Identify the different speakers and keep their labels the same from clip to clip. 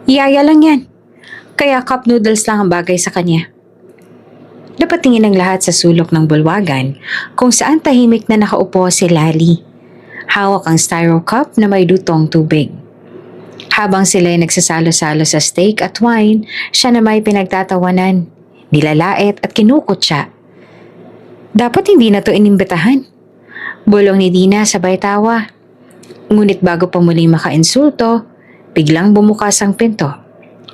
Speaker 1: Yaya lang yan. Kaya cup noodles lang ang bagay sa kanya. Napatingin ang lahat sa sulok ng bulwagan kung saan tahimik na nakaupo si Lali. Hawak ang styro cup na may lutong tubig. Habang sila'y nagsasalo-salo sa steak at wine, siya na may pinagtatawanan, nilalait at kinukutya. Dapat hindi na to inimbitahan. Bulong ni Dina sabay tawa. Ngunit bago pa muli makainsulto, biglang bumukas ang pinto.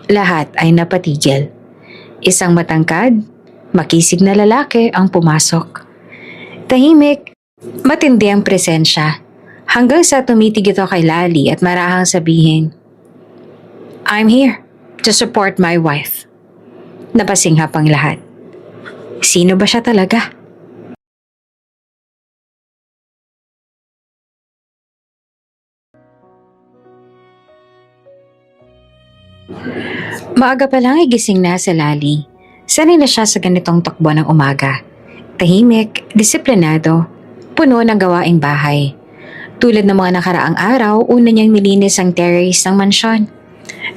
Speaker 1: Lahat ay napatigil. Isang matangkad, makisig na lalaki ang pumasok. Tahimik, matindi ang presensya. Hanggang sa tumitig ito kay Lali at marahang sabihin, "I'm here to support my wife." Napasinghap ang lahat. Sino ba siya talaga? Maaga pa lang ay gising na si Lali. Sanay na siya sa ganitong takbo ng umaga. Tahimik, disiplinado, puno ng gawaing bahay. Tulad ng mga nakaraang araw, una niyang nilinis ang terrace ng mansyon.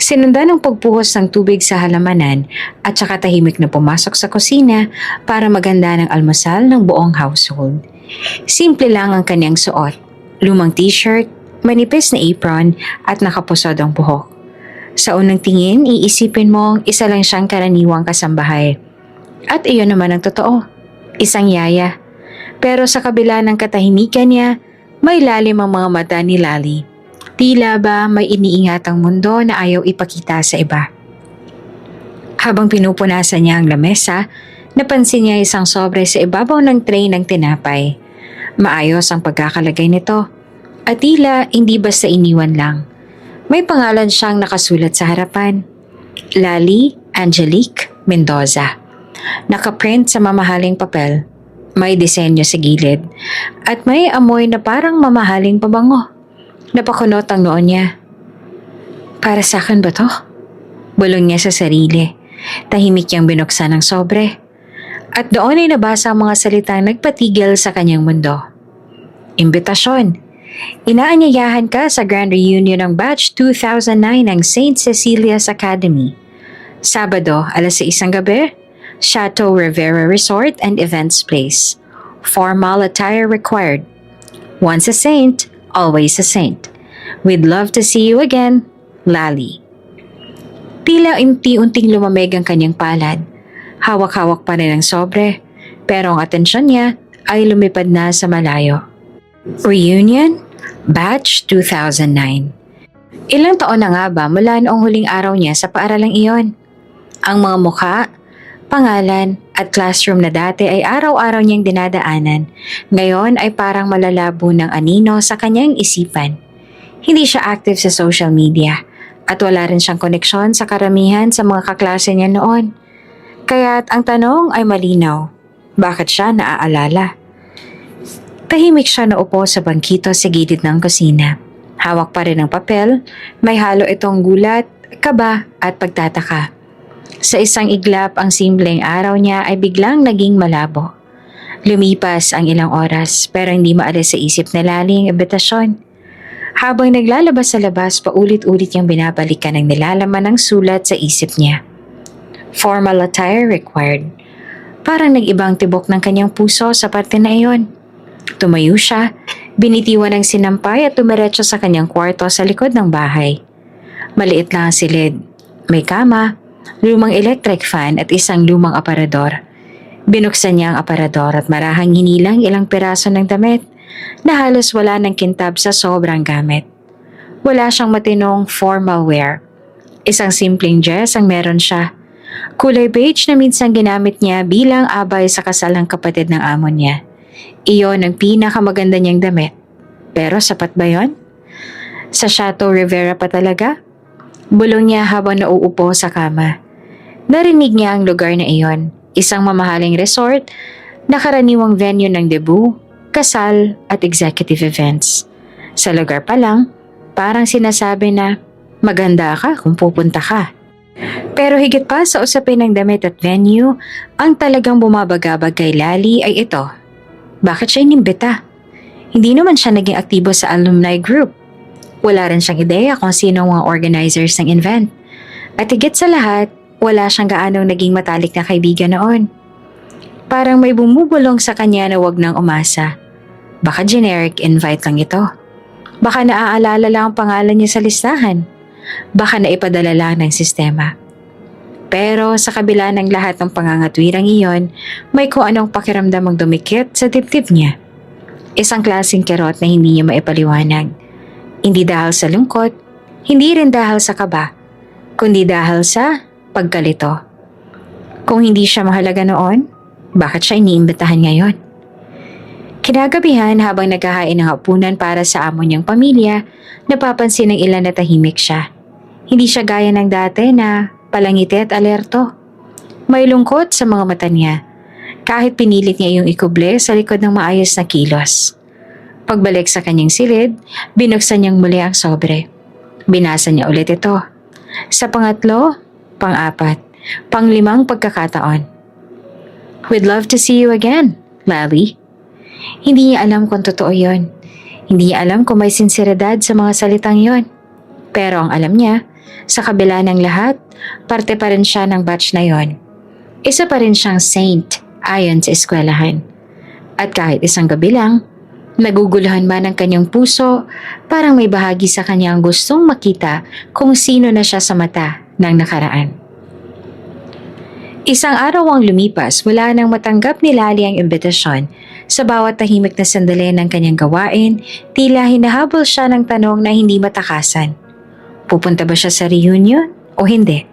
Speaker 1: Sinundan ang pagpuhos ng tubig sa halamanan at saka tahimik na pumasok sa kusina para maganda ng almusal ng buong household. Simple lang ang kanyang suot. Lumang t-shirt, manipis na apron at nakapusod ang buhok. Sa unang tingin, iisipin mong isa lang siyang karaniwang kasambahay. At iyon naman ang totoo. Isang yaya. Pero sa kabila ng katahimikan niya, may lalim ang mga mata ni Lali. Tila ba may iniingatang mundo na ayaw ipakita sa iba. Habang pinupunasan niya ang lamesa, napansin niya isang sobre sa ibabaw ng tray ng tinapay. Maayos ang pagkakalagay nito. At tila hindi basta iniwan lang. May pangalan siyang nakasulat sa harapan. Lali Angelique Mendoza. Nakaprint sa mamahaling papel. May disenyo sa gilid. At may amoy na parang mamahaling pabango. Napakunot ang noon niya. Para sa akin ba to? Bulong niya sa sarili. Tahimik niyang binuksan ang sobre. At doon ay nabasa ang mga salitang nagpatigil sa kanyang mundo. Imbitasyon. Inaanyayahan ka sa Grand Reunion ng Batch 2009 ng St. Cecilia's Academy. Sabado, alas 6 ng gabi, Chateau Rivera Resort and Events Place. Formal attire required. Once a saint, always a saint. We'd love to see you again, Lali. Tila unti-unting lumamig ang kanyang palad. Hawak-hawak pa rin ang sobre, pero ang atensyon niya ay lumipad na sa malayo. Reunion? Batch 2009. Ilang taon na nga ba mula noong huling araw niya sa paaralang iyon? Ang mga mukha, pangalan at classroom na dati ay araw-araw niyang dinadaanan. Ngayon ay parang malalabo ng anino sa kanyang isipan. Hindi siya active sa social media at wala rin siyang koneksyon sa karamihan sa mga kaklase niya noon. Kaya't ang tanong ay malinaw, bakit siya naaalala? Tahimik siya naupo sa bangkito sa gilid ng kusina. Hawak pa rin ang papel, may halo itong gulat, kaba at pagtataka. Sa isang iglap ang simpleng araw niya ay biglang naging malabo. Lumipas ang ilang oras pero hindi maalis sa isip na Lali ang imbitasyon. Habang naglalabas sa labas, paulit-ulit niyang binabalikan ang nilalaman ng sulat sa isip niya. Formal attire required. Parang nag-ibang tibok ng kanyang puso sa parte na iyon. Tumayo siya, binitiwan ng sinampay at tumiretso sa kanyang kwarto sa likod ng bahay. Maliit lang ang silid. May kama, lumang electric fan at isang lumang aparador. Binuksan niya ang aparador at marahang hinilang ilang piraso ng damit na halos wala ng kintab sa sobrang gamit. Wala siyang matinong formal wear. Isang simpleng dress ang meron siya. Kulay beige na minsan ginamit niya bilang abay sa kasal ng kapatid ng amo niya. Iyon ang pinakamaganda niyang damit. Pero sapat ba yon? Sa Chateau Rivera pa talaga? Bulong niya habang nauupo sa kama. Narinig niya ang lugar na iyon, isang mamahaling resort na karaniwang venue ng debut, kasal at executive events. Sa lugar pa lang, parang sinasabi na maganda ka kung pupunta ka. Pero higit pa sa usapin ng damit at venue, ang talagang bumabagabag kay Lali ay ito. Bakit siya inimbita? Hindi naman siya naging aktibo sa alumni group. Wala rin siyang ideya kung sino ang mga organizers ng event. At higit sa lahat, wala siyang gaanong naging matalik na kaibigan noon. Parang may bumubulong sa kanya na wag nang umasa. Baka generic invite lang ito. Baka naaalala lang ang pangalan niya sa listahan. Baka naipadala lang ng sistema. Pero sa kabila ng lahat ng pangangatwirang iyon, may kung anong pakiramdam ang dumikit sa dibdib niya. Isang klaseng kirot na hindi niya maipaliwanag. Hindi dahil sa lungkot, hindi rin dahil sa kaba, kundi dahil sa pagkalito. Kung hindi siya mahalaga noon, bakit siya iniimbitahan ngayon? Kinagabihan habang naghahain ng hapunan para sa amo niyang pamilya, napapansin ng ilan na tahimik siya. Hindi siya gaya ng dati na palangiti at alerto. May lungkot sa mga mata niya, kahit pinilit niya yung ikuble sa likod ng maayos na kilos. Pagbalik sa kanyang silid, binuksan niyang muli ang sobre. Binasa niya ulit ito. Sa pangatlo, pang-apat, pang-limang pagkakataon. We'd love to see you again, Lally. Hindi niya alam kung totoo yon. Hindi niya alam kung may sinseridad sa mga salitang yon. Pero ang alam niya, sa kabila ng lahat, parte pa rin siya ng batch na yon. Isa pa rin siyang saint ayon sa eskwelahan. At kahit isang gabi lang, naguguluhan man ang kanyang puso, parang may bahagi sa kanyang gustong makita kung sino na siya sa mata ng nakaraan. Isang araw ang lumipas, wala nang matanggap ni Lally ang imbitasyon. Sa bawat tahimik na sandali ng kanyang gawain, tila hinahabol siya ng tanong na hindi matakasan. Pupunta ba siya sa reunion o hindi?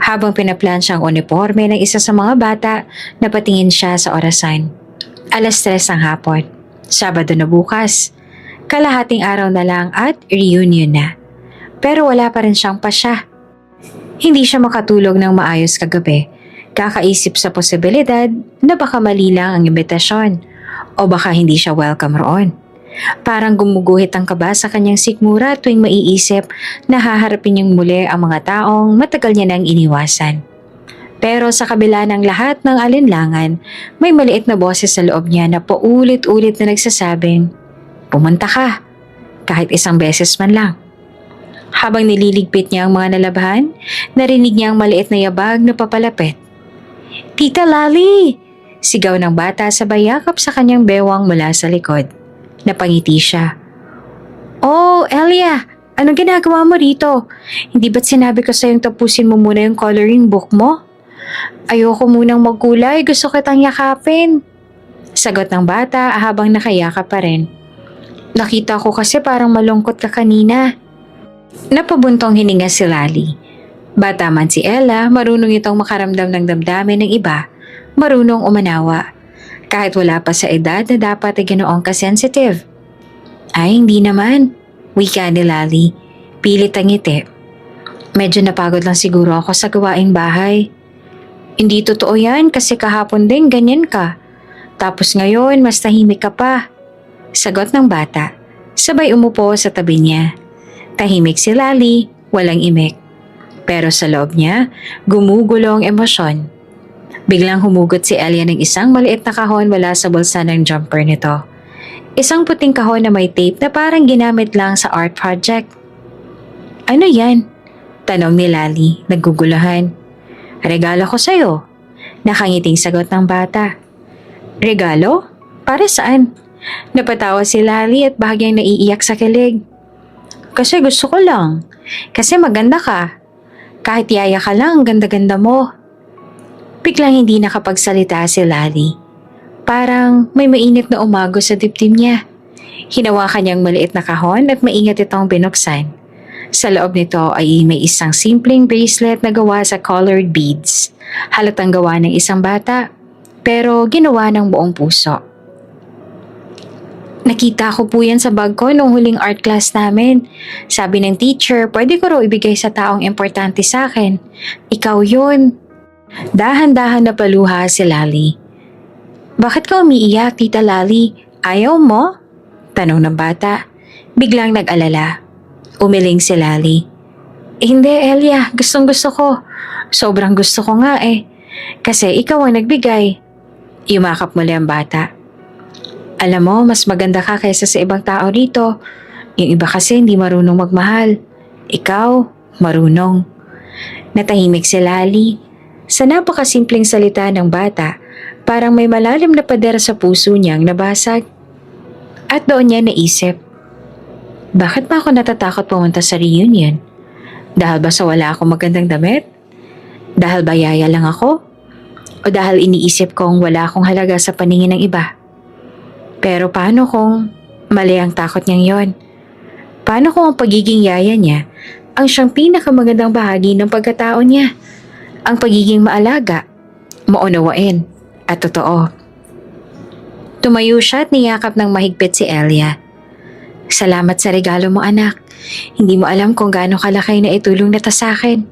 Speaker 1: Habang pinaplansya ang uniforme ng isa sa mga bata, napatingin siya sa orasan. 3:00 ang hapon. Sabado na bukas. Kalahating araw na lang at reunion na. Pero wala pa rin siyang pasya. Hindi siya makatulog ng maayos kagabi. Kakaisip sa posibilidad na baka mali lang ang imbitasyon o baka hindi siya welcome roon. Parang gumuguhit ang kaba sa kanyang sikmura tuwing maiisip na haharapin niyang muli ang mga taong matagal niya nang iniwasan. Pero sa kabila ng lahat ng alinlangan, may maliit na boses sa loob niya na paulit-ulit na nagsasabing, pumunta ka, kahit isang beses man lang. Habang nililigpit niya ang mga nalabahan, narinig niya ang maliit na yabag na papalapit. Tita Lally! Sigaw ng bata sabay yakap sa kanyang bewang mula sa likod. Napangiti siya. Oh, Elia! Anong ginagawa mo rito? Hindi ba't sinabi ko sa'yong tapusin mo muna yung coloring book mo? Ayoko munang magkulay, gusto kitang yakapin. Sagot ng bata habang nakayakap pa rin. Nakita ko kasi parang malungkot ka kanina. Napabuntong hininga si Lally. Bata man si Ella, marunong itong makaramdam ng damdamin ng iba, marunong umanawa. Kahit wala pa sa edad na dapat ay ganoong kasensitive. Ay, hindi naman. Wika ni Lally. Pilit ang ngiti. Medyo napagod lang siguro ako sa gawaing bahay. Hindi totoo yan kasi kahapon din ganyan ka. Tapos ngayon mas tahimik ka pa. Sagot ng bata. Sabay umupo sa tabi niya. Tahimik si Lally, walang imik. Pero sa loob niya, gumugulo ang emosyon. Biglang humugot si Elia ng isang maliit na kahon mula sa bulsa ng jumper nito. Isang puting kahon na may tape na parang ginamit lang sa art project. Ano yan? Tanong ni Lally, naggugulahan. Regalo ko sa'yo. Nakangiting sagot ng bata. Regalo? Para saan? Napatawa si Lally at bahagyang naiiyak sa kilig. Kasi gusto ko lang. Kasi maganda ka. Kahit yaya ka lang, ganda-ganda mo. Biglang hindi nakapagsalita si Lally. Parang may mainit na umago sa dibdib niya. Hinawakan niyang maliit na kahon at maingat itong binuksan. Sa loob nito ay may isang simpleng bracelet na gawa sa colored beads. Halatang gawa ng isang bata, pero ginawa ng buong puso. Nakita ko po yan sa bag ko nung huling art class namin. Sabi ng teacher, pwede ko raw ibigay sa taong importante sa akin. Ikaw yun. Dahan-dahan na paluha si Lally. Bakit ka umiiyak, Tita Lally? Ayaw mo? Tanong ng bata. Biglang nag-alala. Umiling si Lally. Hindi, Elia. Gustong gusto ko. Sobrang gusto ko nga eh. Kasi ikaw ang nagbigay. Yumakap muli ang bata. Alam mo, mas maganda ka kaysa sa ibang tao rito. Yung iba kasi hindi marunong magmahal. Ikaw, marunong. Natahimik si Lali. Sa napakasimpleng salita ng bata, parang may malalim na pader sa puso niyang nabasag. At doon niya naisip, bakit ba ako natatakot pumunta sa reunion? Dahil ba sa wala akong magandang damit? Dahil ba yaya lang ako? O dahil iniisip kong wala akong halaga sa paningin ng iba? Pero paano kung mali ang takot niyang yon? Paano kung ang pagiging yaya niya ang siyang pinakamagandang bahagi ng pagkatao niya? Ang pagiging maalaga, maunawain, at totoo. Tumayo siya at niyakap ng mahigpit si Elia. Salamat sa regalo mo, anak. Hindi mo alam kung gaano kalaki na itulong nito sa akin.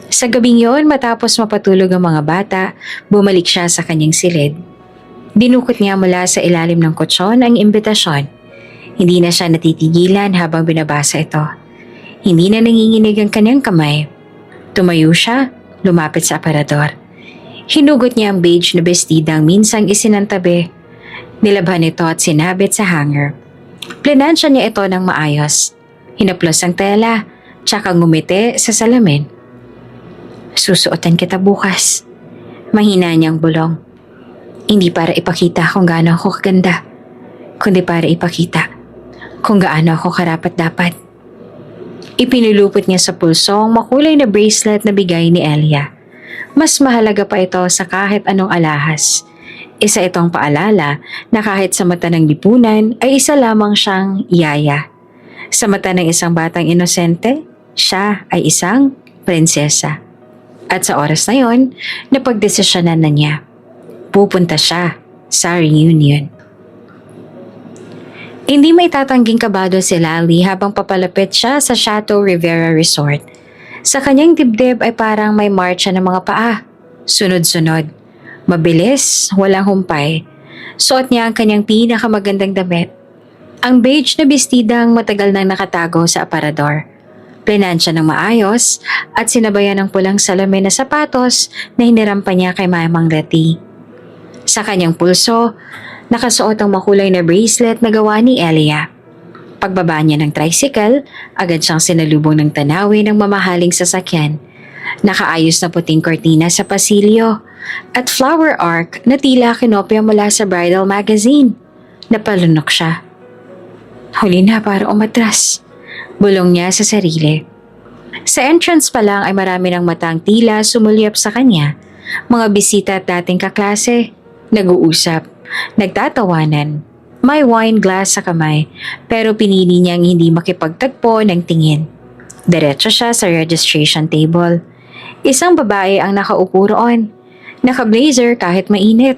Speaker 1: Sa gabing yon, matapos mapatulog ang mga bata, bumalik siya sa kanyang silid. Dinukot niya mula sa ilalim ng kutsyon ang imbitasyon. Hindi na siya natitigilan habang binabasa ito. Hindi na nanginginig ang kanyang kamay. Tumayo siya, lumapit sa aparador. Hinugot niya ang beige na bestidang minsang isinantabi. Nilabhan ito at sinabit sa hanger. Plinansya niya ito ng maayos. Hinaplos ang tela, tsaka ngumiti sa salamin. Susuotan kita bukas. Mahina niyang bulong. Hindi para ipakita kung gaano ako kaganda, kundi para ipakita kung gaano ako karapat-dapat. Ipinulupot niya sa pulso ang makulay na bracelet na bigay ni Elia. Mas mahalaga pa ito sa kahit anong alahas. Isa itong paalala na kahit sa mata ng lipunan ay isa lamang siyang yaya. Sa mata ng isang batang inosente, siya ay isang prinsesa. At sa oras na yon, napagdesisyonan na niya. Pupunta siya sa reunion. Hindi may tatangging kabado si Lali habang papalapit siya sa Chateau Rivera Resort. Sa kanyang dibdib ay parang may marcha ng mga paa. Sunod-sunod. Mabilis, walang humpay. Suot niya ang kanyang pinakamagandang damit. Ang beige na bestidang matagal nang nakatago sa aparador. Plinansya ng maayos at sinabayan ng pulang salamin na sapatos na hiniram pa niya kay Mamang Leti. Sa kanyang pulso, nakasuot ang makulay na bracelet na gawa ni Elia. Pagbaba niya ng tricycle, agad siyang sinalubong ng tanawin ng mamahaling sasakyan. Nakaayos na puting kortina sa pasilyo at flower arc na tila kinopya mula sa bridal magazine. Napalunok siya. Huli na para umatras. Bulong niya sa sarili. Sa entrance pa lang ay marami ng matang tila sumulyap sa kanya. Mga bisita at dating kaklase. Nag-uusap. Nagtatawanan. May wine glass sa kamay pero pinili niyang hindi makipagtagpo ng tingin. Diretso siya sa registration table. Isang babae ang nakaupo roon. Naka-blazer kahit mainit.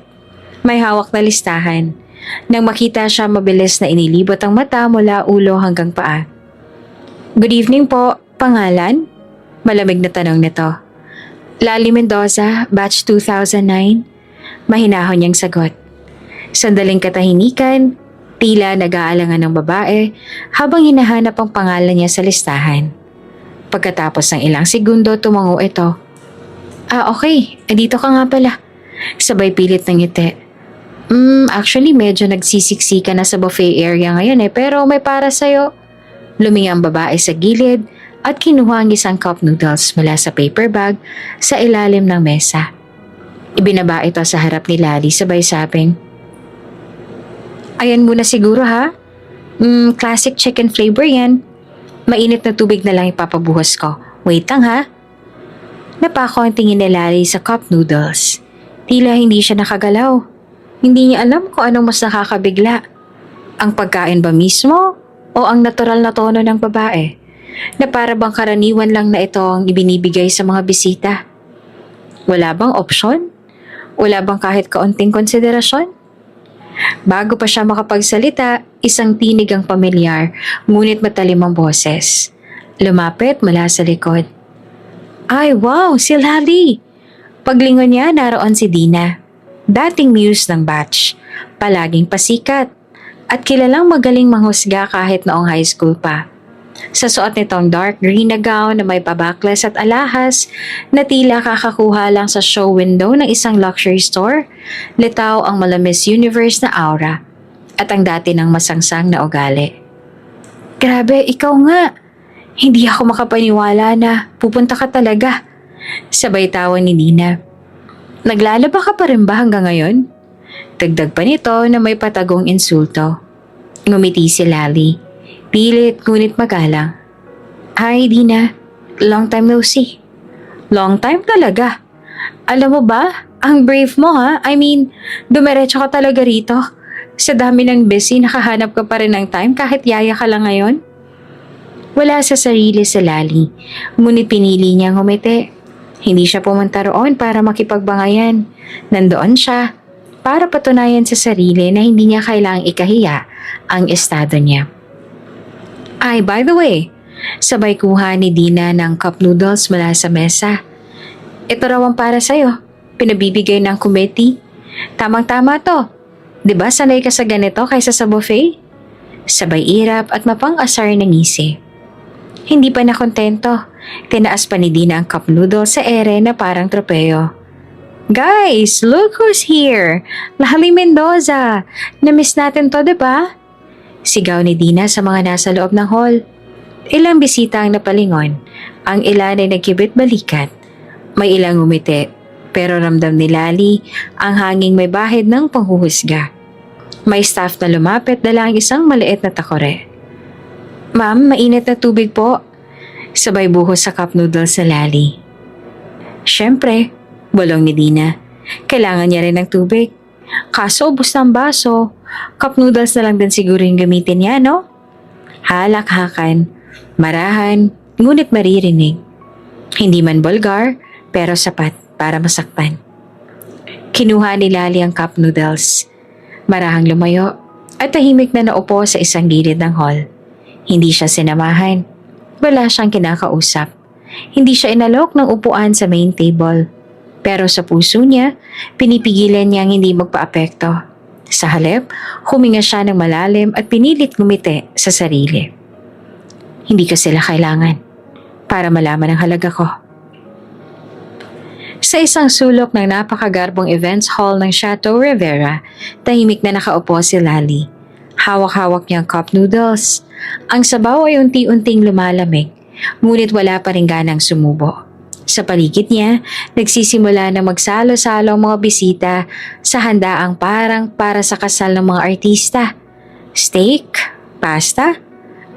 Speaker 1: May hawak na listahan. Nang makita siya, mabilis na inilibot ang mata mula ulo hanggang paa. Good evening po, pangalan? Malamig na tanong nito. Lali Mendoza, batch 2009. Mahinahon niyang sagot. Sandaling katahimikan, tila nag-aalangan ng babae habang hinahanap ang pangalan niya sa listahan. Pagkatapos ng ilang segundo, tumango ito. Okay. Dito ka nga pala. Sabay pilit ng ngiti. Actually medyo nagsisiksika na sa buffet area ngayon pero may para sa'yo. Luminga ang babae sa gilid at kinuha ang isang cup noodles mula sa paper bag sa ilalim ng mesa. Ibinaba ito sa harap ni Lali sabay sabing, ayan muna siguro ha. Classic chicken flavor yan. Mainit na tubig na lang ipapabuhos ko. Wait lang ha. Napako ang tingin ni Lali sa cup noodles. Tila hindi siya nakagalaw. Hindi niya alam kung anong mas nakakabigla. Ang pagkain ba mismo o ang natural na tono ng babae? Na para bang karaniwan lang na ito ang ibinibigay sa mga bisita? Wala bang opsyon? Wala bang kahit kaunting konsiderasyon? Bago pa siya makapagsalita, isang tinig ang pamilyar, ngunit matalim ang boses. Lumapit mula sa likod. Ay wow, si Lali! Paglingon niya, naroon si Dina. Dating muse ng batch, palaging pasikat, at kilalang magaling manghusga kahit noong high school pa. Sa suot nitong dark green na gown na may pabakles at alahas na tila kakakuha lang sa show window ng isang luxury store, litaw ang mala Miss Universe na aura at ang dati ng masangsang na ugali. Grabe, ikaw nga. Hindi ako makapaniwala na pupunta ka talaga. Sabay tawa ni Dina. Naglalaba ka pa rin ba hanggang ngayon? Dagdag pa nito na may patagong insulto. Ngumiti si Lali. Pilit ngunit magalang. Hi Dina, long time no see. Long time talaga. Alam mo ba, ang brave mo ha? I mean, dumiretso ka talaga rito. Sa dami ng busy, nakahanap ka pa rin ng time kahit yaya ka lang ngayon? Wala sa sarili si Lali, ngunit pinili niyang humiti. Hindi siya pumunta roon para makipagbangayan. Nandoon siya para patunayan sa sarili na hindi niya kailangang ikahiya ang estado niya. Ay, by the way, sabay kuha ni Dina ng cup noodles mula sa mesa. Ito raw ang para sa'yo, pinabibigay ng committee. Tamang-tama to. 'Di ba sanay ka sa ganito kaysa sa buffet? Sabay irap at mapang-asar na ngisi. Hindi pa nakontento. Tinaas pa ni Dina ang cup noodle sa ere na parang tropeo. Guys, look who's here! Lali Mendoza! Namiss natin to, diba? Sigaw ni Dina sa mga nasa loob ng hall. Ilang bisita ang napalingon. Ang ilan ay nagkibit balikat. May ilang umiti, pero ramdam ni Lali ang hanging may bahid ng panghuhusga. May staff na lumapit dala ang isang maliit na takore. Ma'am, mainit na tubig po. Sabay buhos sa cup noodles sa Lali. Siyempre, bulong ni Dina. Kailangan niya rin ng tubig. Kaso ubos na ang baso. Cup noodles na lang din siguro yung gamitin niya, no? Halakhakan, marahan, ngunit maririnig. Hindi man bulgar, pero sapat para masaktan. Kinuha ni Lali ang cup noodles. Marahang lumayo at tahimik na naupo sa isang gilid ng hall. Hindi siya sinamahan. Wala siyang kinakausap. Hindi siya inalok ng upuan sa main table. Pero sa puso niya, pinipigilan niyang hindi magpaapekto. Sa halip, huminga siya ng malalim at pinilit ngumiti sa sarili. Hindi ko sila kailangan para malaman ang halaga ko. Sa isang sulok ng napakagarbong events hall ng Chateau Rivera, tahimik na nakaupo si Lali. Hawak-hawak niya ang cup noodles. Ang sabaw ay unti-unting lumalamig, ngunit wala pa rin ganang sumubo. Sa paligid niya, nagsisimula na magsalo-salo ang mga bisita sa handaang parang para sa kasal ng mga artista. Steak, pasta,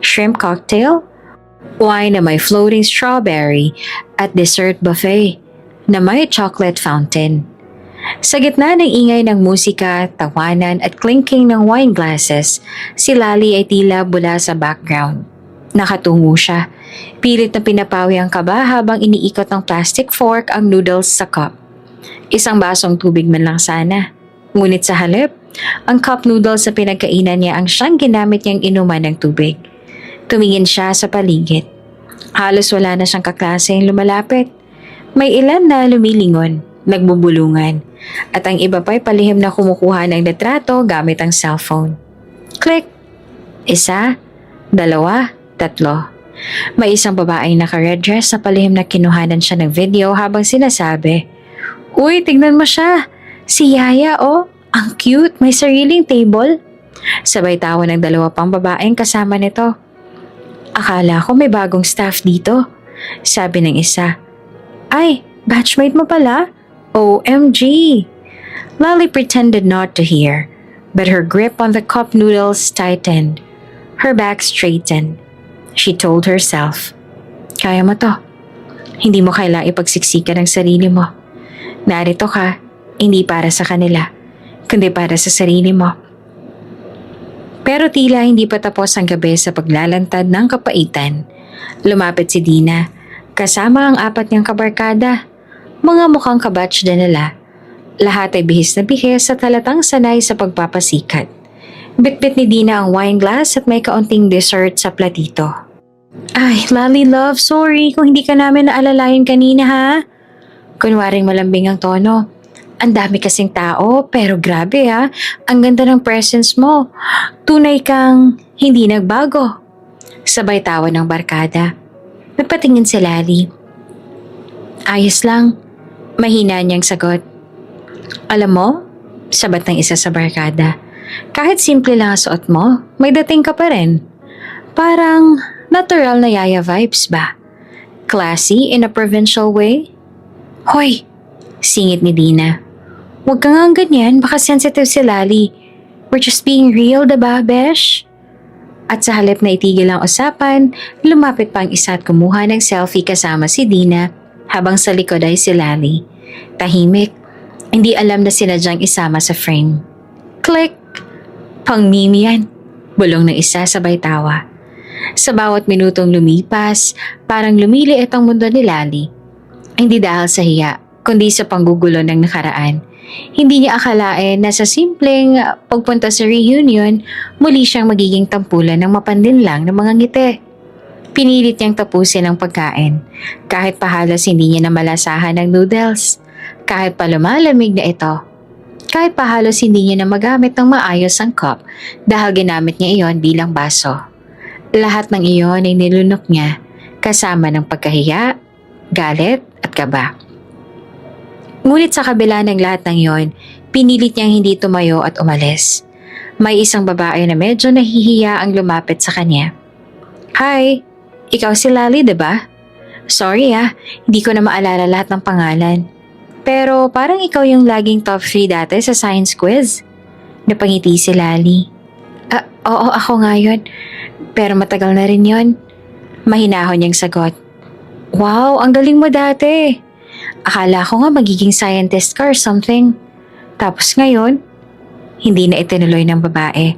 Speaker 1: shrimp cocktail, wine na may floating strawberry at dessert buffet na may chocolate fountain. Sa gitna ng ingay ng musika, tawanan at clinking ng wine glasses, si Lali ay tila bula sa background. Nakatungo siya. Pilit na pinapawi ang kaba habang iniikot ng plastic fork ang noodles sa cup. Isang basong tubig man lang sana. Ngunit sa halip, ang cup noodles sa pinagkainan niya ang siyang ginamit niyang inuman ng tubig. Tumingin siya sa paligid. Halos wala na siyang kaklaseng lumalapit. May ilan na lumilingon, nagbubulungan, at ang iba pa'y palihim na kumukuha ng litrato gamit ang cellphone. Click! Isa, dalawa, tatlo. May isang babaeng naka-red dress na palihim na kinuhanan siya ng video habang sinasabi, Uy, tignan mo siya! Si Yaya, oh! Ang cute! May sariling table! Sabay tawa ng dalawa pang babaeng kasama nito. Akala ko may bagong staff dito, sabi ng isa. Ay, batchmate mo pala? OMG! Lali pretended not to hear, but her grip on the cup noodles tightened. Her back straightened. She told herself, Kaya mo to. Hindi mo kailangang ipagsiksikan ang sarili mo. Narito ka, hindi para sa kanila, kundi para sa sarili mo. Pero tila hindi pa tapos ang gabi sa paglalantad ng kapaitan. Lumapit si Dina, kasama ang 4 niyang kabarkada. Mga mukhang kabatch din nila. Lahat ay bihis na bihis at halatang sanay sa pagpapasikat. Bitbit ni Dina ang wine glass at may kaunting dessert sa platito. Ay, Lali love, sorry kung hindi ka namin naalalayan kanina ha. Kunwaring malambing ang tono. Ang dami kasing tao, pero grabe ha. Ang ganda ng presence mo. Tunay kang hindi nagbago. Sabay tawa ng barkada. Napatingin si Lali. Ayos lang. Mahina niyang sagot. Alam mo, sabat ng isa sa barkada, kahit simple lang ang suot mo, may dating ka pa rin. Parang natural na yaya vibes ba? Classy in a provincial way? Hoy! Singit ni Dina. Huwag ka nga ganyan, baka sensitive si Lali. We're just being real, diba, Besh? At sa halip na itigil ang usapan, lumapit pa ang isa at kumuha ng selfie kasama si Dina habang sa likod ay si Lali. Tahimik, hindi alam na sinadyang isama sa frame. Click! Pang-meme yan. Bulong ng isa sabay tawa. Sa bawat minutong lumipas, parang lumiliit ang mundo ni Lali. Hindi dahil sa hiya, kundi sa panggugulo ng nakaraan. Hindi niya akalain na sa simpleng pagpunta sa reunion, muli siyang magiging tampulan ng mapandinlang ng mga ngiti. Pinilit niyang tapusin ang pagkain, kahit pahalos hindi niya namalasahan ng noodles, kahit pa lumalamig na ito, kahit pahalos hindi niya na magamit ng maayos ang cup dahil ginamit niya iyon bilang baso. Lahat ng iyon ay nilunok niya, kasama ng pagkahiya, galit at kaba. Ngunit sa kabila ng lahat ng iyon, pinilit niyang hindi tumayo at umalis. May isang babae na medyo nahihiya ang lumapit sa kanya. Hi, ikaw si Lali, diba? Sorry hindi ko na maalala lahat ng pangalan. Pero parang ikaw yung laging top 3 dati sa science quiz. Napangiti si Lali. Oo, ako nga yun. Pero matagal na rin yun. Mahinahon niyang sagot. Wow, ang galing mo dati. Akala ko nga magiging scientist ka or something. Tapos ngayon, hindi na itinuloy ng babae.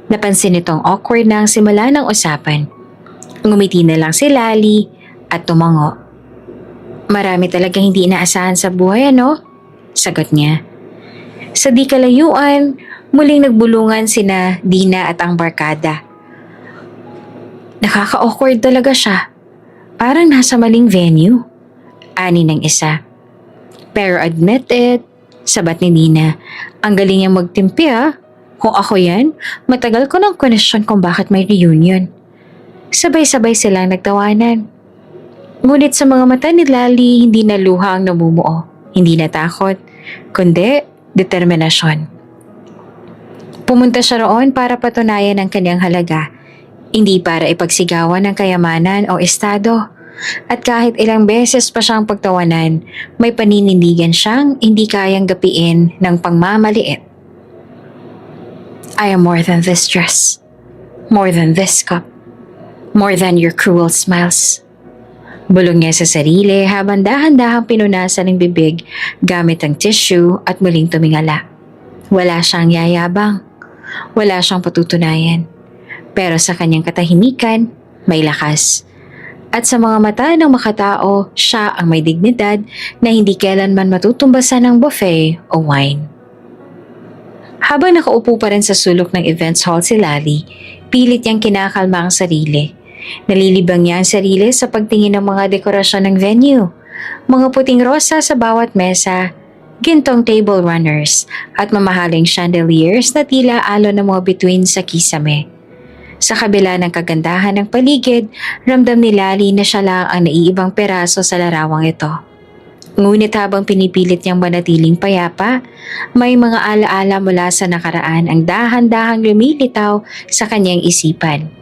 Speaker 1: Napansin nitong awkward na ang simula ng usapan. Ngumiti na lang si Lali at tumango. Marami talagang hindi inaasahan sa buhay, ano? Sagot niya. Sa di kalayuan, muling nagbulungan sina Dina at ang barkada. Nakaka-awkward talaga siya. Parang nasa maling venue. Ani ng isa. Pero admit it, sabat ni Dina. Ang galing niyang magtimpi Kung ako yan, matagal ko nang question kung bakit may reunion. Sabay-sabay silang nagtawanan. Ngunit sa mga mata ni Lali, hindi na luha ang namumuo. Hindi na takot, kundi determinasyon. Pumunta siya roon para patunayan ang kanyang halaga, hindi para ipagsigawan ng kayamanan o estado. At kahit ilang beses pa siyang pagtawanan, may paninindigan siyang hindi kayang gapiin ng pangmamaliit. I am more than this dress, more than this cup, more than your cruel smiles. Bulong niya sa sarili habang dahan-dahang pinunasan ng bibig gamit ang tissue at muling tumingala. Wala siyang yayabang, wala siyang patutunayan. Pero sa kanyang katahimikan, may lakas. At sa mga mata ng makatao, siya ang may dignidad na hindi kailanman matutumbasan ng buffet o wine. Habang nakaupo pa rin sa sulok ng events hall si Lali, pilit niyang kinakalma ang sarili. Nalilibang niya ang sarili sa pagtingin ng mga dekorasyon ng venue, mga puting rosa sa bawat mesa, gintong table runners at mamahaling chandeliers na tila alo ng mga bituin sa kisame. Sa kabila ng kagandahan ng paligid, ramdam ni Lali na siya lang ang naiibang peraso sa larawang ito. Ngunit habang pinipilit niyang manatiling payapa, may mga alaala mula sa nakaraan ang dahan-dahang lumilitaw sa kanyang isipan.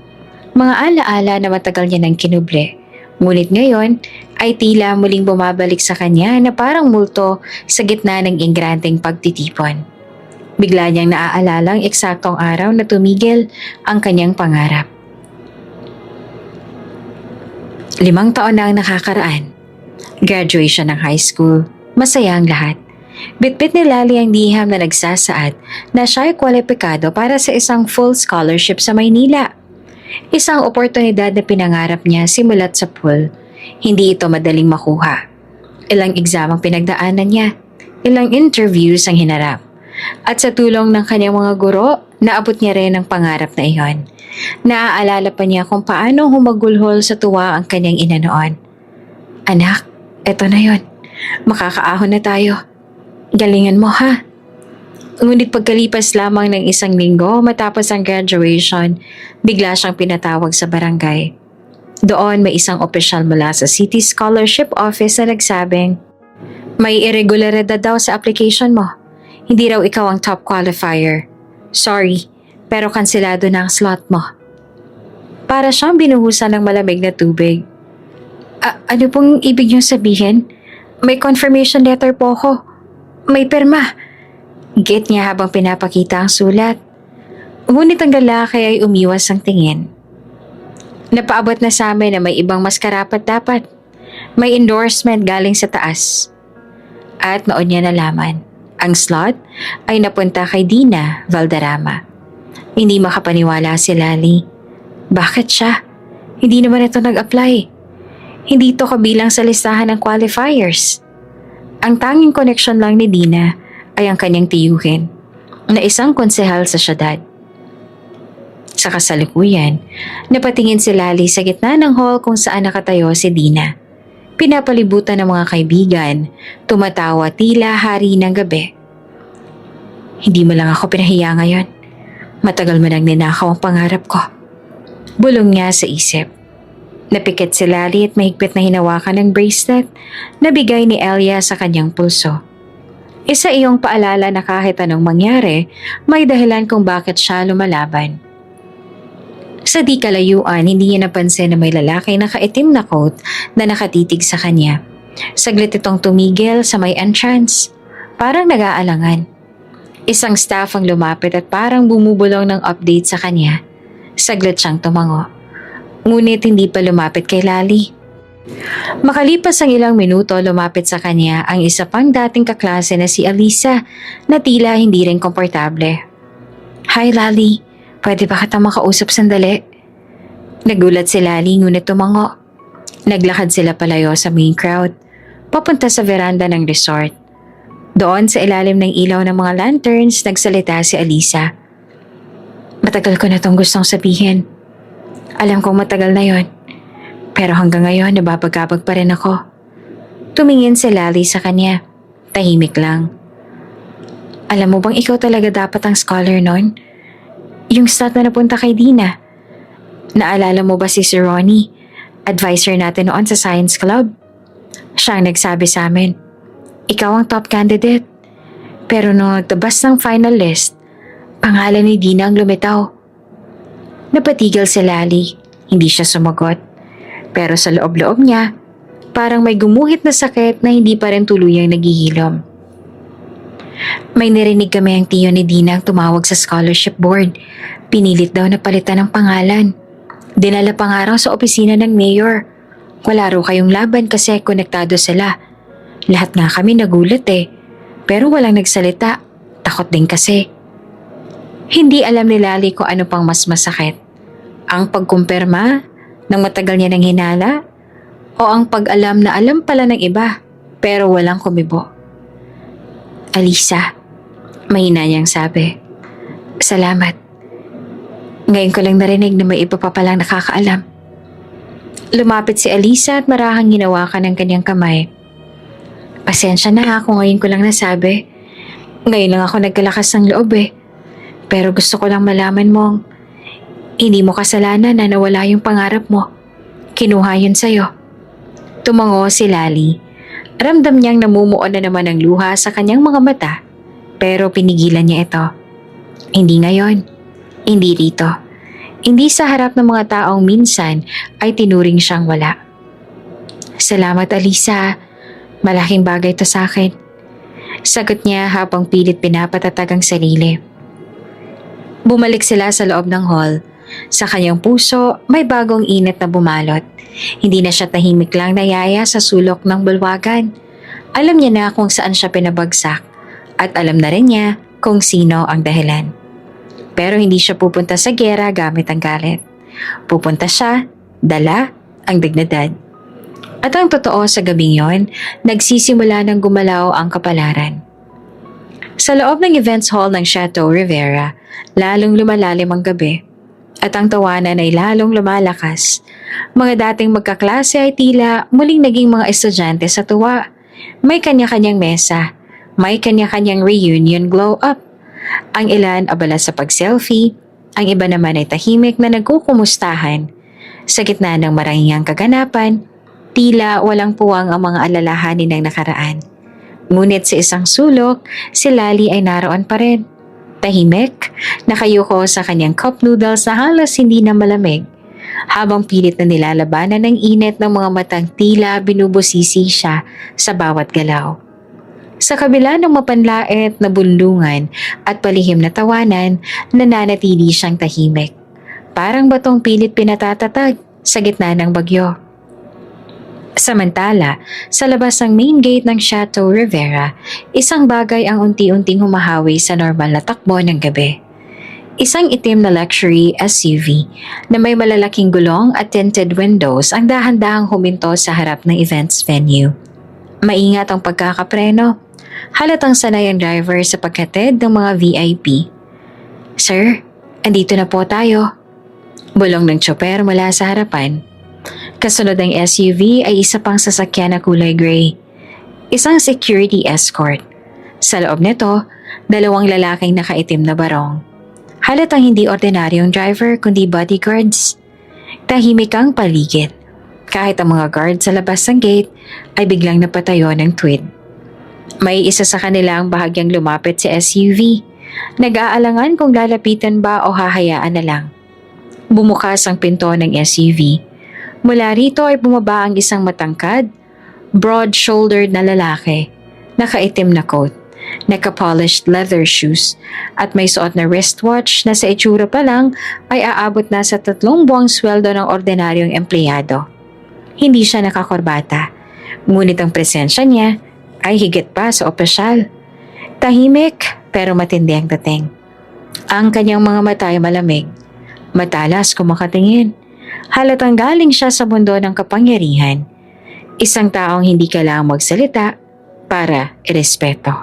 Speaker 1: Mga alaala na matagal niya nang kinuble, ngunit ngayon ay tila muling bumabalik sa kanya na parang multo sa gitna ng ingrandeng pagtitipon. Bigla niyang naaalala ang eksaktong araw na tumigil ang kanyang pangarap. 5 taon na ang nakakaraan. Graduation ng high school. Masaya ang lahat. Bitbit ni Lali ang liham na nagsasaad na siya ay kwalipikado para sa isang full scholarship sa Maynila. Isang oportunidad na pinangarap niya simulat sa pool. Hindi ito madaling makuha. Ilang exam ang pinagdaanan niya. Ilang interviews ang hinarap. At sa tulong ng kanyang mga guro, naabot niya rin ang pangarap na iyon. Naaalala pa niya kung paano humagulhol sa tuwa ang kanyang ina noon. Anak, eto na yon. Makakaahon na tayo. Galingan mo ha. Ngunit pagkalipas lamang ng 1 linggo matapos ang graduation, bigla siyang pinatawag sa barangay. Doon may isang opisyal mula sa City Scholarship Office na nagsabing, may irregularidad daw sa application mo. Hindi raw ikaw ang top qualifier. Sorry, pero kanselado na ang slot mo. Para siyang binuhusan ng malamig na tubig. Ano pong ibig niyong sabihin? May confirmation letter po ako. May perma. Git niya habang pinapakita ang sulat. Ngunit ang lalaki ay umiwas ang tingin. Napaabot na sa amin na may ibang mas karapat-dapat. May endorsement galing sa taas. At noon niya nalaman, ang slot ay napunta kay Dina Valderrama. Hindi makapaniwala si Lali. Bakit siya? Hindi naman ito nag-apply. Hindi ito kabilang sa listahan ng qualifiers. Ang tanging connection lang ni Dina ay ang kanyang tiyuhin na isang konsehal sa syudad. Sa kasalukuyan, napatingin si Lali sa gitna ng hall kung saan nakatayo si Dina. Pinapalibutan ng mga kaibigan, tumatawa tila hari ng gabi. Hindi mo lang ako pinahiya ngayon. Matagal mo nang ninakaw ang pangarap ko. Bulong niya sa isip. Napikit si Lali at mahigpit na hinawakan ng bracelet na bigay ni Elia sa kanyang pulso. Isa iyong paalala na kahit anong mangyari, may dahilan kung bakit siya lumalaban. Sa di kalayuan, hindi niya napansin na may lalaki na kaitim na coat na nakatitig sa kanya. Saglit itong tumigil sa may entrance. Parang nag-aalangan. Isang staff ang lumapit at parang bumubulong ng update sa kanya. Saglit siyang tumango. Ngunit hindi pa lumapit kay Lali. Makalipas ang ilang minuto, lumapit sa kanya ang isa pang dating kaklase na si Alisa na tila hindi rin komportable. Hi Lali, pwede ba kita makausap sandali? Nagulat si Lali ngunit tumango. Naglakad sila palayo sa main crowd, papunta sa veranda ng resort. Doon sa ilalim ng ilaw ng mga lanterns, nagsalita si Alisa. Matagal ko na itong gustong sabihin. Alam kong matagal na yon. Pero hanggang ngayon, nababagabag pa rin ako. Tumingin si Lali sa kanya. Tahimik lang. Alam mo bang ikaw talaga dapat ang scholar nun? Yung slot na napunta kay Dina. Naalala mo ba si Sir Ronnie? Advisor natin noon sa science club. Siya ang nagsabi sa amin. Ikaw ang top candidate. Pero nung nagtabas ng final list, pangalan ni Dina ang lumitaw. Napatigil si Lali. Hindi siya sumagot. Pero sa loob-loob niya, parang may gumuhit na sakit na hindi pa rin tuluyang naghihilom. May narinig kami ang tiyo ni Dina ang tumawag sa scholarship board. Pinilit daw na palitan ng pangalan. Dinala pa nga raw sa opisina ng mayor. Wala raw kayong laban kasi konektado sila. Lahat nga kami nagulat Pero walang nagsalita. Takot din kasi. Hindi alam ni Lali kung ano pang mas masakit. Ang pagkumpirma ng matagal niya ng hinala o ang pag-alam na alam pala ng iba pero walang kumibo. Alisa, mahina niyang sabi. Salamat. Ngayon ko lang narinig na may iba pa palang nakakaalam. Lumapit si Alisa at marahang hinawakan ng kanyang kamay. Pasensya na kung ngayon ko lang nasabi. Ngayon lang ako nagkalakas ng loob Pero gusto ko lang malaman mong hindi mo kasalanan na nawala yung pangarap mo. Kinuha yun sa'yo. Tumango si Lali. Ramdam niyang namumuo na naman ang luha sa kanyang mga mata. Pero pinigilan niya ito. Hindi ngayon. Hindi rito. Hindi sa harap ng mga taong minsan ay tinuring siyang wala. Salamat Alisa. Malaking bagay to sa akin. Sagot niya habang pilit pinapatatag ang sarili. Bumalik sila sa loob ng hall. Sa kanyang puso, may bagong init na bumalot. Hindi na siya tahimik lang nayaya sa sulok ng bulwagan. Alam niya na kung saan siya pinabagsak at alam na rin niya kung sino ang dahilan. Pero hindi siya pupunta sa gera gamit ang galit. Pupunta siya, dala ang dignidad. At ang totoo sa gabing yon, nagsisimula ng gumalaw ang kapalaran. Sa loob ng events hall ng Chateau Rivera, lalong lumalalim ang gabi. At ang tawanan ay lalong lumalakas. Mga dating magkaklase ay tila muling naging mga estudyante sa tuwa. May kanya-kanyang mesa. May kanya-kanyang reunion glow up. Ang ilan abala sa pag-selfie. Ang iba naman ay tahimik na nagkukumustahan. Sa gitna ng marangyang kaganapan, tila walang puwang ang mga alalahanin ng nakaraan. Ngunit sa isang sulok, si Lali ay naroon pa rin. Tahimik, nakayuko sa kanyang cup noodles na halos hindi na malamig. habang pilit na nilalabanan ng init ng mga matang tila binubusisi siya sa bawat galaw. Sa kabila ng mapanlait na bulungan at palihim na tawanan, nananatili siyang tahimik. Parang batong pilit pinatatatag sa gitna ng bagyo. Samantala, sa labas ng main gate ng Chateau Rivera, isang bagay ang unti-unting humahawi sa normal na takbo ng gabi. Isang itim na luxury SUV na may malalaking gulong at tinted windows ang dahan-dahang huminto sa harap ng events venue. Maingat ang pagkakapreno. Halatang sanay ang driver sa paghatid ng mga VIP. "Sir, andito na po tayo." Bulong ng tsoper mula sa harapan. Kasunod ng SUV ay isa pang sasakyan na kulay gray. Isang security escort. Sa loob nito, dalawang lalaking nakaitim na barong. Halatang hindi ordinaryong driver kundi bodyguards. Tahimik ang paligid. Kahit ang mga guard sa labas ng gate ay biglang napatayo ng tweed. May isa sa kanila ang bahagyang lumapit sa SUV. Nag-aalangan kung lalapitan ba o hahayaan na lang. Bumukas ang pinto ng SUV. Mula rito ay bumaba ang isang matangkad, broad-shouldered na lalaki, nakaitim na coat, naka-polished leather shoes, at may suot na wristwatch na sa itsura pa lang ay aabot na sa 3 buwang sweldo ng ordinaryong empleyado. Hindi siya nakakorbata, ngunit ang presensya niya ay higit pa sa opisyal. Tahimik pero matindi ang dating. Ang kanyang mga mata ay malamig, matalas kung makatingin. Halatang galing siya sa mundo ng kapangyarihan. Isang taong hindi kailangang magsalita para irespeto.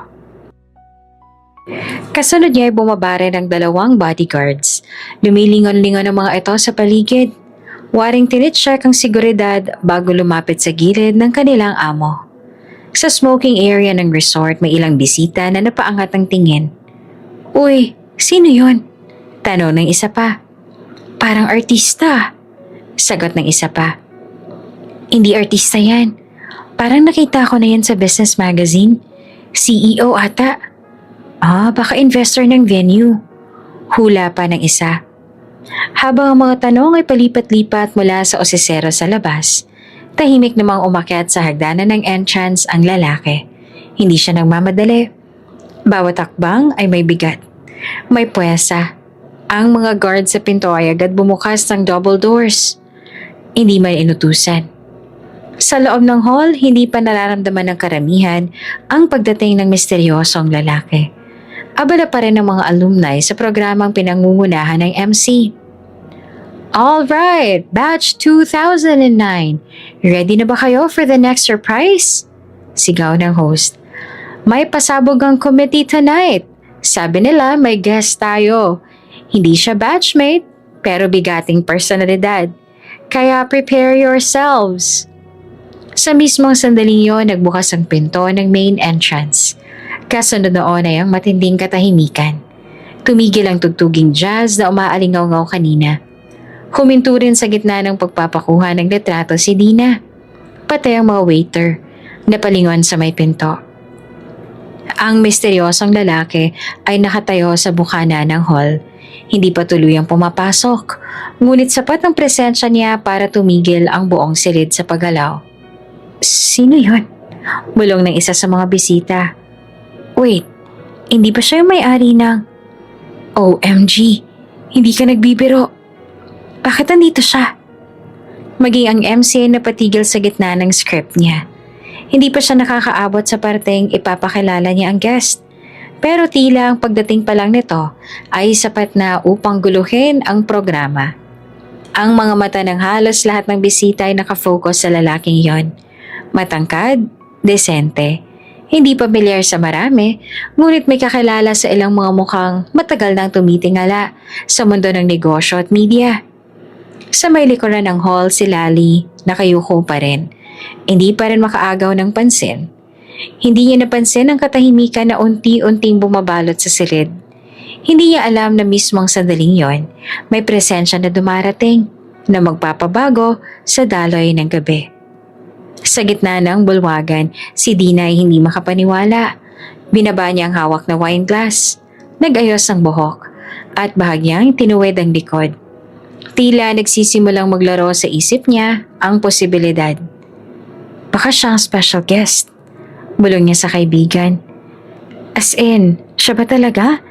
Speaker 1: Kasunod niya ay bumaba rin ang 2 bodyguards. Lumilingon-lingon ang mga ito sa paligid. Waring tinitcheck ang seguridad bago lumapit sa gilid ng kanilang amo. Sa smoking area ng resort may ilang bisita na napaangat ang tingin. "Uy, sino yun?" tanong ng isa pa. "Parang artista," sagot ng isa pa. "Hindi artista yan. Parang nakita ko na yan sa business magazine. CEO ata." Baka investor ng venue." Hula pa ng isa. Habang ang mga tanong ay palipat-lipat mula sa osisero sa labas, tahimik namang umakyat sa hagdanan ng entrance ang lalaki. Hindi siya nagmamadali. Bawat takbang ay may bigat. May puwersa. Ang mga guard sa pinto ay agad bumukas ng double doors. Hindi may inutusan. Sa loob ng hall, hindi pa nararamdaman ng karamihan ang pagdating ng misteryosong lalaki. Abala pa rin ang mga alumni sa programang pinangungunahan ng MC. "All right, batch 2009. Ready na ba kayo for the next surprise?" Sigaw ng host. "May pasabog ang committee tonight. Sabi nila may guest tayo. Hindi siya batchmate, pero bigating personalidad. Kaya prepare yourselves." Sa mismong sandaling yon, nagbukas ang pinto ng main entrance. Kasunod noon ay ang matinding katahimikan. Tumigil ang tugtuging jazz na umaalingaw-ngaw kanina. Huminto rin sa gitna ng pagpapakuha ng litrato si Dina. Patay ang mga waiter na palingon sa may pinto. Ang misteryosong lalaki ay nakatayo sa bukana ng hall. Hindi pa tuluyang pumapasok, ngunit sapat ang presensya niya para tumigil ang buong silid sa paggalaw. "Sino yun?" bulong ng isa sa mga bisita. "Wait, hindi ba siya yung may-ari ng..." "OMG, hindi ka nagbibiro. Bakit nandito siya?" Maging ang MC ay napatigil sa gitna ng script niya. Hindi pa siya nakakaabot sa parteng ipapakilala niya ang guest. Pero tila ang pagdating pa lang nito ay sapat na upang guluhin ang programa. Ang mga mata ng halos lahat ng bisita ay nakafocus sa lalaking yon. Matangkad, desente, hindi pamilyar sa marami, ngunit may kakilala sa ilang mga mukhang matagal nang tumitingala sa mundo ng negosyo at media. Sa may likuran ng hall si Lali, nakayuko pa rin. Hindi pa rin makaagaw ng pansin. Hindi niya napansin ang katahimikan na unti-unting bumabalot sa silid. Hindi niya alam na mismong sandaling yon, may presensya na dumarating na magpapabago sa daloy ng gabi. Sa gitna ng bulwagan, si Dina ay hindi makapaniwala. Binaba niya ang hawak na wine glass, nag-ayos ang buhok, at bahagyang tinuwid ang likod. Tila nagsisimulang maglaro sa isip niya ang posibilidad. Baka siya ang special guest. Bulong niya sa kaibigan. As in, siya ba talaga?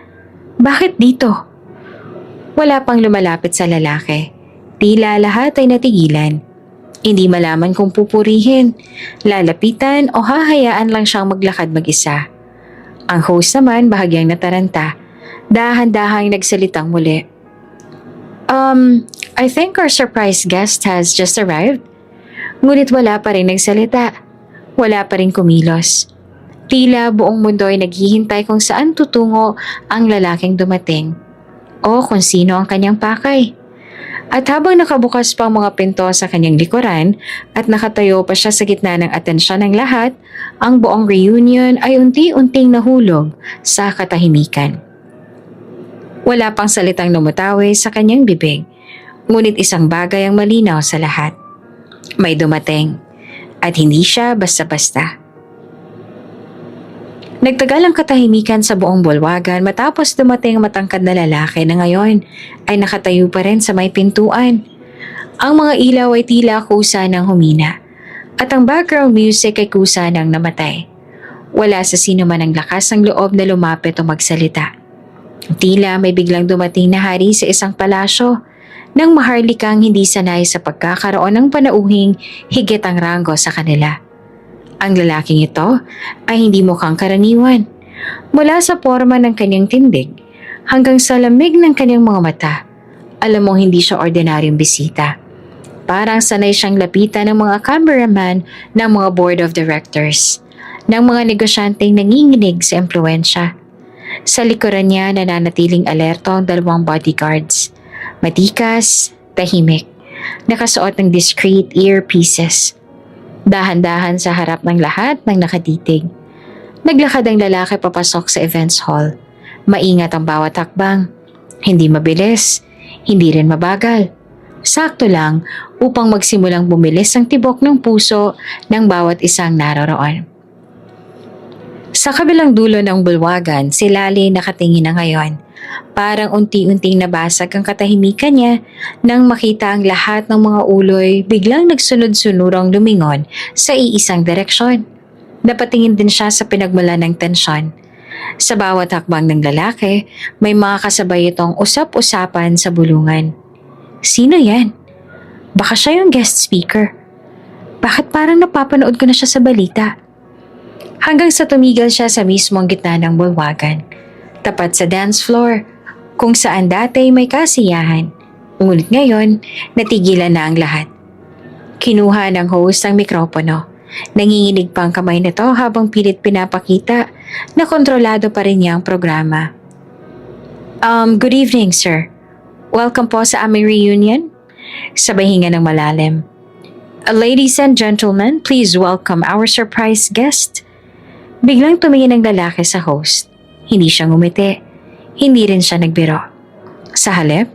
Speaker 1: Bakit dito? Wala pang lumalapit sa lalaki. Tila lahat ay natigilan. Hindi malaman kung pupurihin, lalapitan o hahayaan lang siyang maglakad mag-isa. Ang host naman bahagyang nataranta. Dahan-dahang nagsalitang muli. I think our surprise guest has just arrived. Ngunit wala pa rin nagsalita. Wala pa rin kumilos. Tila buong mundo ay naghihintay kung saan tutungo ang lalaking dumating o kung sino ang kanyang pakay. At habang nakabukas pa ang mga pinto sa kanyang likuran at nakatayo pa siya sa gitna ng atensyon ng lahat, ang buong reunion ay unti-unting nahulog sa katahimikan. Wala pang salitang lumutawi sa kanyang bibig, ngunit isang bagay ang malinaw sa lahat. May dumating at hindi siya basta-basta. Nagtagal ang katahimikan sa buong bulwagan matapos dumating ang matangkad na lalaki na ngayon ay nakatayo pa rin sa may pintuan. Ang mga ilaw ay tila kusa ng humina at ang background music ay kusa ng namatay. Wala sa sino man ang lakas ng loob na lumapit o magsalita. Tila may biglang dumating na hari sa isang palasyo nang maharlikang hindi sanay sa pagkakaroon ng panauhing higit ang ranggo sa kanila. Ang lalaking ito ay hindi mukhang karaniwan. Mula sa forma ng kanyang tindig hanggang sa lamig ng kanyang mga mata, alam mong hindi siya ordinaryong bisita. Parang sanay siyang lapitan ng mga cameraman ng mga board of directors, ng mga negosyanteng nanginginig sa impluensya. Sa likuran niya nananatiling alerto ang dalawang bodyguards. Matikas, tahimik, nakasuot ng discreet earpieces. Dahan-dahan sa harap ng lahat ng nakatitig. Naglakad ang lalaki papasok sa events hall. Maingat ang bawat hakbang. Hindi mabilis, hindi rin mabagal. Sakto lang upang magsimulang bumilis ang tibok ng puso ng bawat isang naroroon. Sa kabilang dulo ng bulwagan, si Lali nakatingin na ngayon. Parang unti-unting nabasag ang katahimikan niya nang makita ang lahat ng mga uloy biglang nagsunod-sunurong lumingon sa iisang direksyon. Napatingin din siya sa pinagmulan ng tensyon. Sa bawat hakbang ng lalaki, may mga kasabay itong usap-usapan sa bulungan. Sino yan? Baka siya yung guest speaker. Bakit parang napapanood ko na siya sa balita? Hanggang sa tumigil siya sa mismong gitna ng bulwagan. Tapat sa dance floor, kung saan dati may kasiyahan. Ngunit ngayon, natigilan na ang lahat. Kinuha ng host ang mikropono. Nanginginig pa ang kamay nito habang pilit pinapakita na kontrolado pa rin niya ang programa. Good evening, sir. Welcome po sa aming reunion. Sabay hinga ng malalim. Ladies and gentlemen, please welcome our surprise guest. Biglang tumingin ang lalaki sa host. Hindi siya ngumiti. Hindi rin siya nagbiro. Sa halip,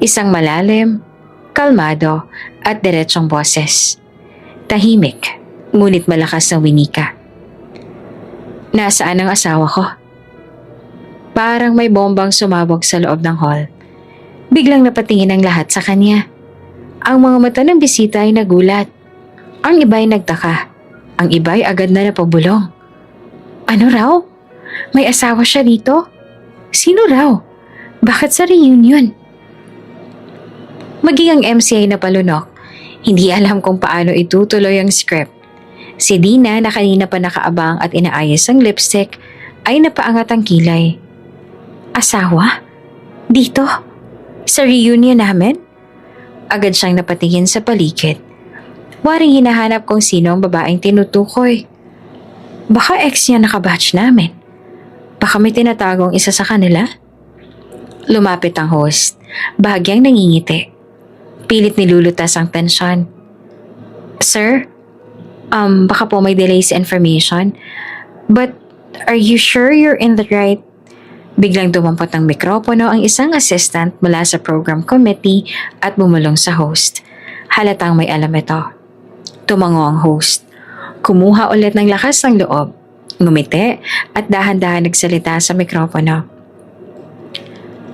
Speaker 1: isang malalim, kalmado at diretsong boses. Tahimik, ngunit malakas na winika. Nasaan ang asawa ko? Parang may bombang sumabog sa loob ng hall. Biglang napatingin ang lahat sa kanya. Ang mga mata ng bisita ay nagulat. Ang iba ay nagtaka. Ang iba ay agad na napabulong. Ano raw? May asawa siya dito? Sino raw? Bakit sa reunion? Maging ang MC ay napalunok. Hindi alam kung paano itutuloy ang script. Si Dina na kanina pa nakaabang at inaayos ang lipstick ay napaangat ang kilay. Asawa? Dito? Sa reunion namin? Agad siyang napatingin sa paligid. Waring hinahanap kung sino ang babaeng tinutukoy. Baka ex niya nakabatch namin. Baka may tinatagong isa sa kanila? Lumapit ang host, bahagyang nangingiti. Pilit nilulutas ang tensyon. Sir, baka po may delay sa information. But, are you sure you're in the right? Biglang dumampot ng mikropono ang isang assistant mula sa program committee at bumulong sa host. Halatang may alam ito. Tumango ang host. Kumuha ulit ng lakas ng loob. Ngumiti at dahan-dahan nagsalita sa mikropono.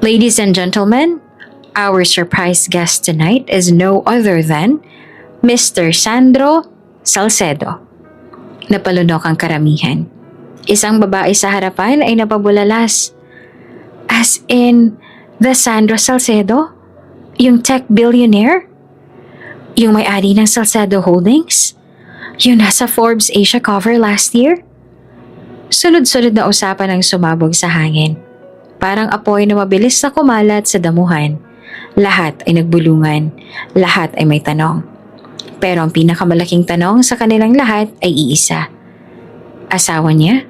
Speaker 1: Ladies and gentlemen, Our surprise guest tonight is no other than Mr. Sandro Salcedo. Napalunok ang karamihan. Isang babae sa harapan ay napabulalas. As in, the Sandro Salcedo? Yung tech billionaire? Yung may-ari ng Salcedo Holdings? Yung nasa Forbes Asia cover last year? Sunod-sunod na usapan ang sumabog sa hangin. Parang apoy na mabilis na kumalat sa damuhan. Lahat ay nagbulungan. Lahat ay may tanong. Pero ang pinakamalaking tanong sa kanilang lahat ay iisa. Asawa niya?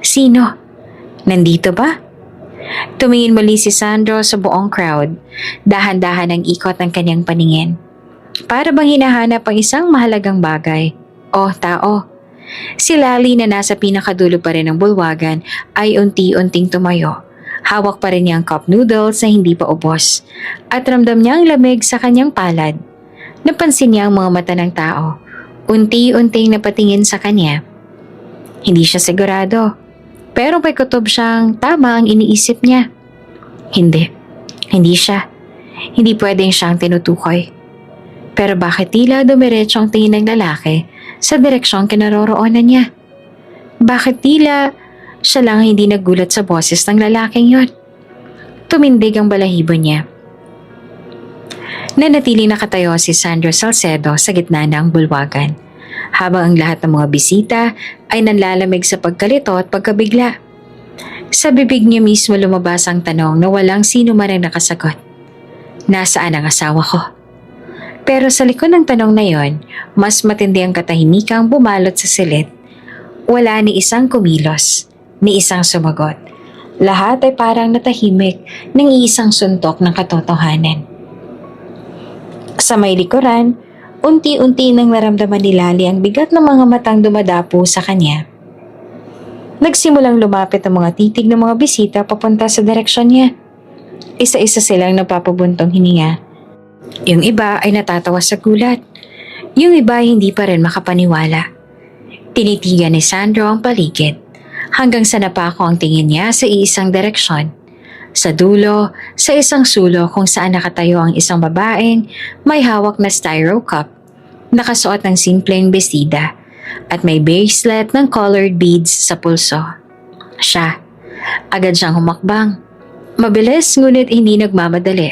Speaker 1: Sino? Nandito ba? Tumingin muli si Sandro sa buong crowd. Dahan-dahan ang ikot ng kanyang paningin. Para bang hinahanap ang isang mahalagang bagay o tao. Si Lali na nasa pinakadulo pa rin ng bulwagan ay unti-unting tumayo. Hawak pa rin niya ang cup noodles na hindi pa ubos. At ramdam niya ang lamig sa kanyang palad. Napansin niya ang mga mata ng tao. Unti-unting napatingin sa kanya. Hindi siya sigurado. Pero may kutob siyang tama ang iniisip niya. Hindi siya. Hindi pwedeng siyang tinutukoy. Pero bakit tila dumiretso ang tingin ng lalaki sa direksyong kinaroroonan niya? Bakit tila siya lang hindi nagulat sa boses ng lalaking yon? Tumindig ang balahibo niya. Nanatiling nakatayo si Sandro Salcedo sa gitna ng bulwagan, habang ang lahat ng mga bisita ay nanlalamig sa pagkalito at pagkabigla. Sa bibig niya mismo lumabas ang tanong na walang sino man ang nakasagot. Nasaan ang asawa ko? Pero sa likod ng tanong na yon, mas matindi ang katahimikang bumalot sa silid. Wala ni isang kumilos, ni isang sumagot. Lahat ay parang natahimik ng iisang suntok ng katotohanan. Sa may likuran, unti-unti nang naramdaman ni Lali ang bigat ng mga matang dumadapo sa kanya. Nagsimulang lumapit ang mga titig ng mga bisita papunta sa direksyon niya. Isa-isa silang napapabuntong hininga. Yung iba ay natatawa sa gulat. Yung iba ay hindi pa rin makapaniwala. Tinitigan ni Sandro ang paligid hanggang sa napako ang tingin niya sa iisang direksyon. Sa dulo, sa isang sulok kung saan nakatayo ang isang babaeng may hawak na styro cup, nakasuot ng simpleng bestida at may bracelet ng colored beads sa pulso. Siya, agad siyang humakbang. Mabilis ngunit hindi nagmamadali.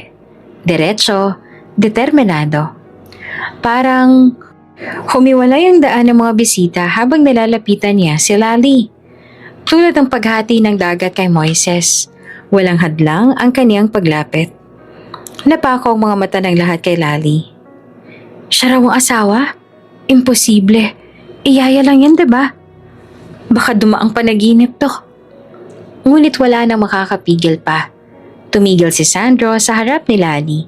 Speaker 1: Diretso, determinado. Parang humiwalay ang daan ng mga bisita habang nilalapitan niya si Lali. Tulad ng paghati ng dagat kay Moises, walang hadlang ang kaniyang paglapit. Napako ang mga mata ng lahat kay Lali. Siya raw ang asawa? Imposible. Iyaya lang yan, diba? Baka dumaang panaginip to. Ngunit wala nang makakapigil pa. Tumigil si Sandro sa harap ni Lali.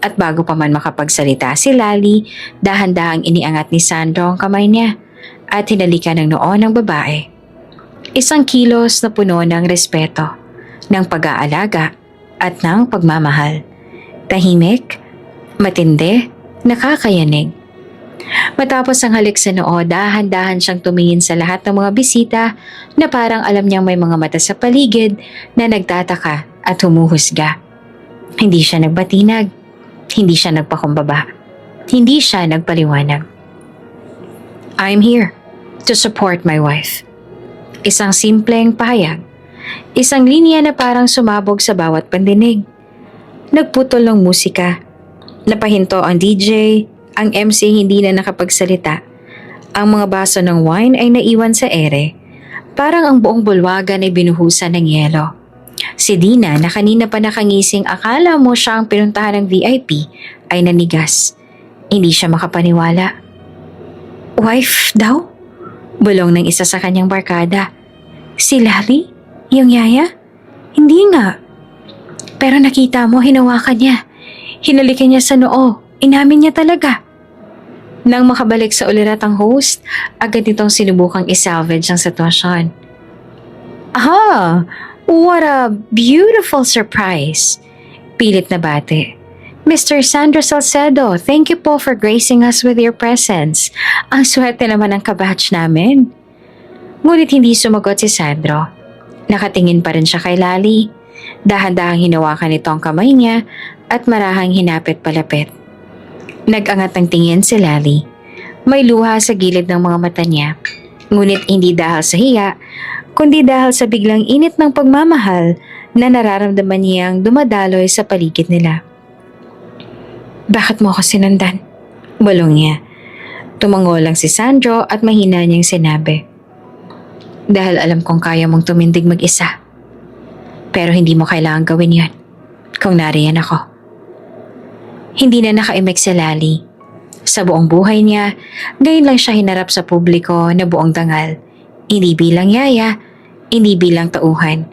Speaker 1: At bago pa man makapagsalita si Lali, dahan-dahang iniangat ni Sandro ang kamay niya at hinalikan ng noo ng babae. Isang kilos na puno ng respeto, ng pag-aalaga at ng pagmamahal. Tahimik, matindi, nakakayanig. Matapos ang halik sa noo, dahan-dahan siyang tumingin sa lahat ng mga bisita na parang alam niyang may mga mata sa paligid na nagtataka at humuhusga. Hindi siya nagbatinag, hindi siya nagpakumbaba, hindi siya nagpaliwanag. I'm here to support my wife. Isang simpleng pahayag. Isang linya na parang sumabog sa bawat pandinig. Nagputol ng musika. Napahinto ang DJ, ang MC hindi na nakapagsalita. Ang mga baso ng wine ay naiwan sa ere. Parang ang buong bulwagan ay binuhusan ng yelo. Si Dina na kanina pa nakangising akala mo siya ang pinuntahan ng VIP ay nanigas. Hindi siya makapaniwala. Wife daw? Bulong ng isa sa kanyang barkada. Si Lali? Yung yaya? Hindi nga. Pero nakita mo, hinawakan niya. Hinalikan niya sa noo. Inamin niya talaga. Nang makabalik sa ulirat ang host, agad nitong sinubukang isalvage ang sitwasyon. Ah, what a beautiful surprise. Pilit na bate. Mr. Sandro Salcedo, thank you po for gracing us with your presence. Ang swerte naman ng kabatch namin. Ngunit hindi sumagot si Sandro. Nakatingin pa rin siya kay Lali. Dahan-dahang hinawakan nito ang kamay niya at marahang hinapit palapit. Nag-angat ng tingin si Lali. May luha sa gilid ng mga mata niya, ngunit hindi dahil sa hiya, kundi dahil sa biglang init ng pagmamahal na nararamdaman niyang dumadaloy sa paligid nila. "Bakit mo ako sinundan?" Bulong niya. Tumango lang si Sandro at mahina niyang sinabi, "Dahil alam kong kaya mong tumindig mag-isa. Pero hindi mo kailangan gawin yon kung nariyan ako." Hindi na nakaimik si Lali. Sa buong buhay niya, ngayon lang siya hinarap sa publiko na buong dangal. Hindi bilang yaya, hindi bilang tauhan,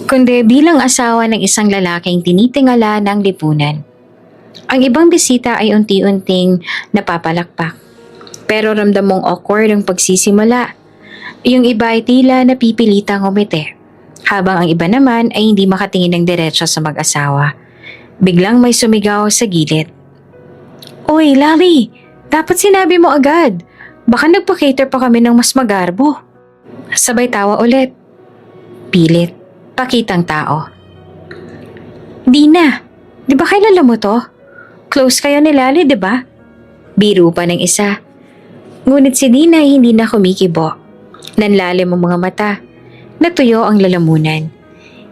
Speaker 1: kundi bilang asawa ng isang lalaking tinitingala ng lipunan. Ang ibang bisita ay unti-unting napapalakpak. Pero ramdam mong awkward ang pagsisimula. Yung iba ay tila napipilitang umiti, habang ang iba naman ay hindi makatingin ng diretso sa mag-asawa. Biglang may sumigaw sa gilid, "Uy, Lali! Dapat sinabi mo agad. Baka nagpa-cater pa kami ng mas magarbo." Sabay tawa ulit. Pilit, pakitang tao. "Dina, di ba kilala mo to? Close kayo ni Lali, di ba?" Biro pa ng isa. Ngunit si Dina ay hindi na kumikibo. Nanlalim ang mga mata. Natuyo ang lalamunan.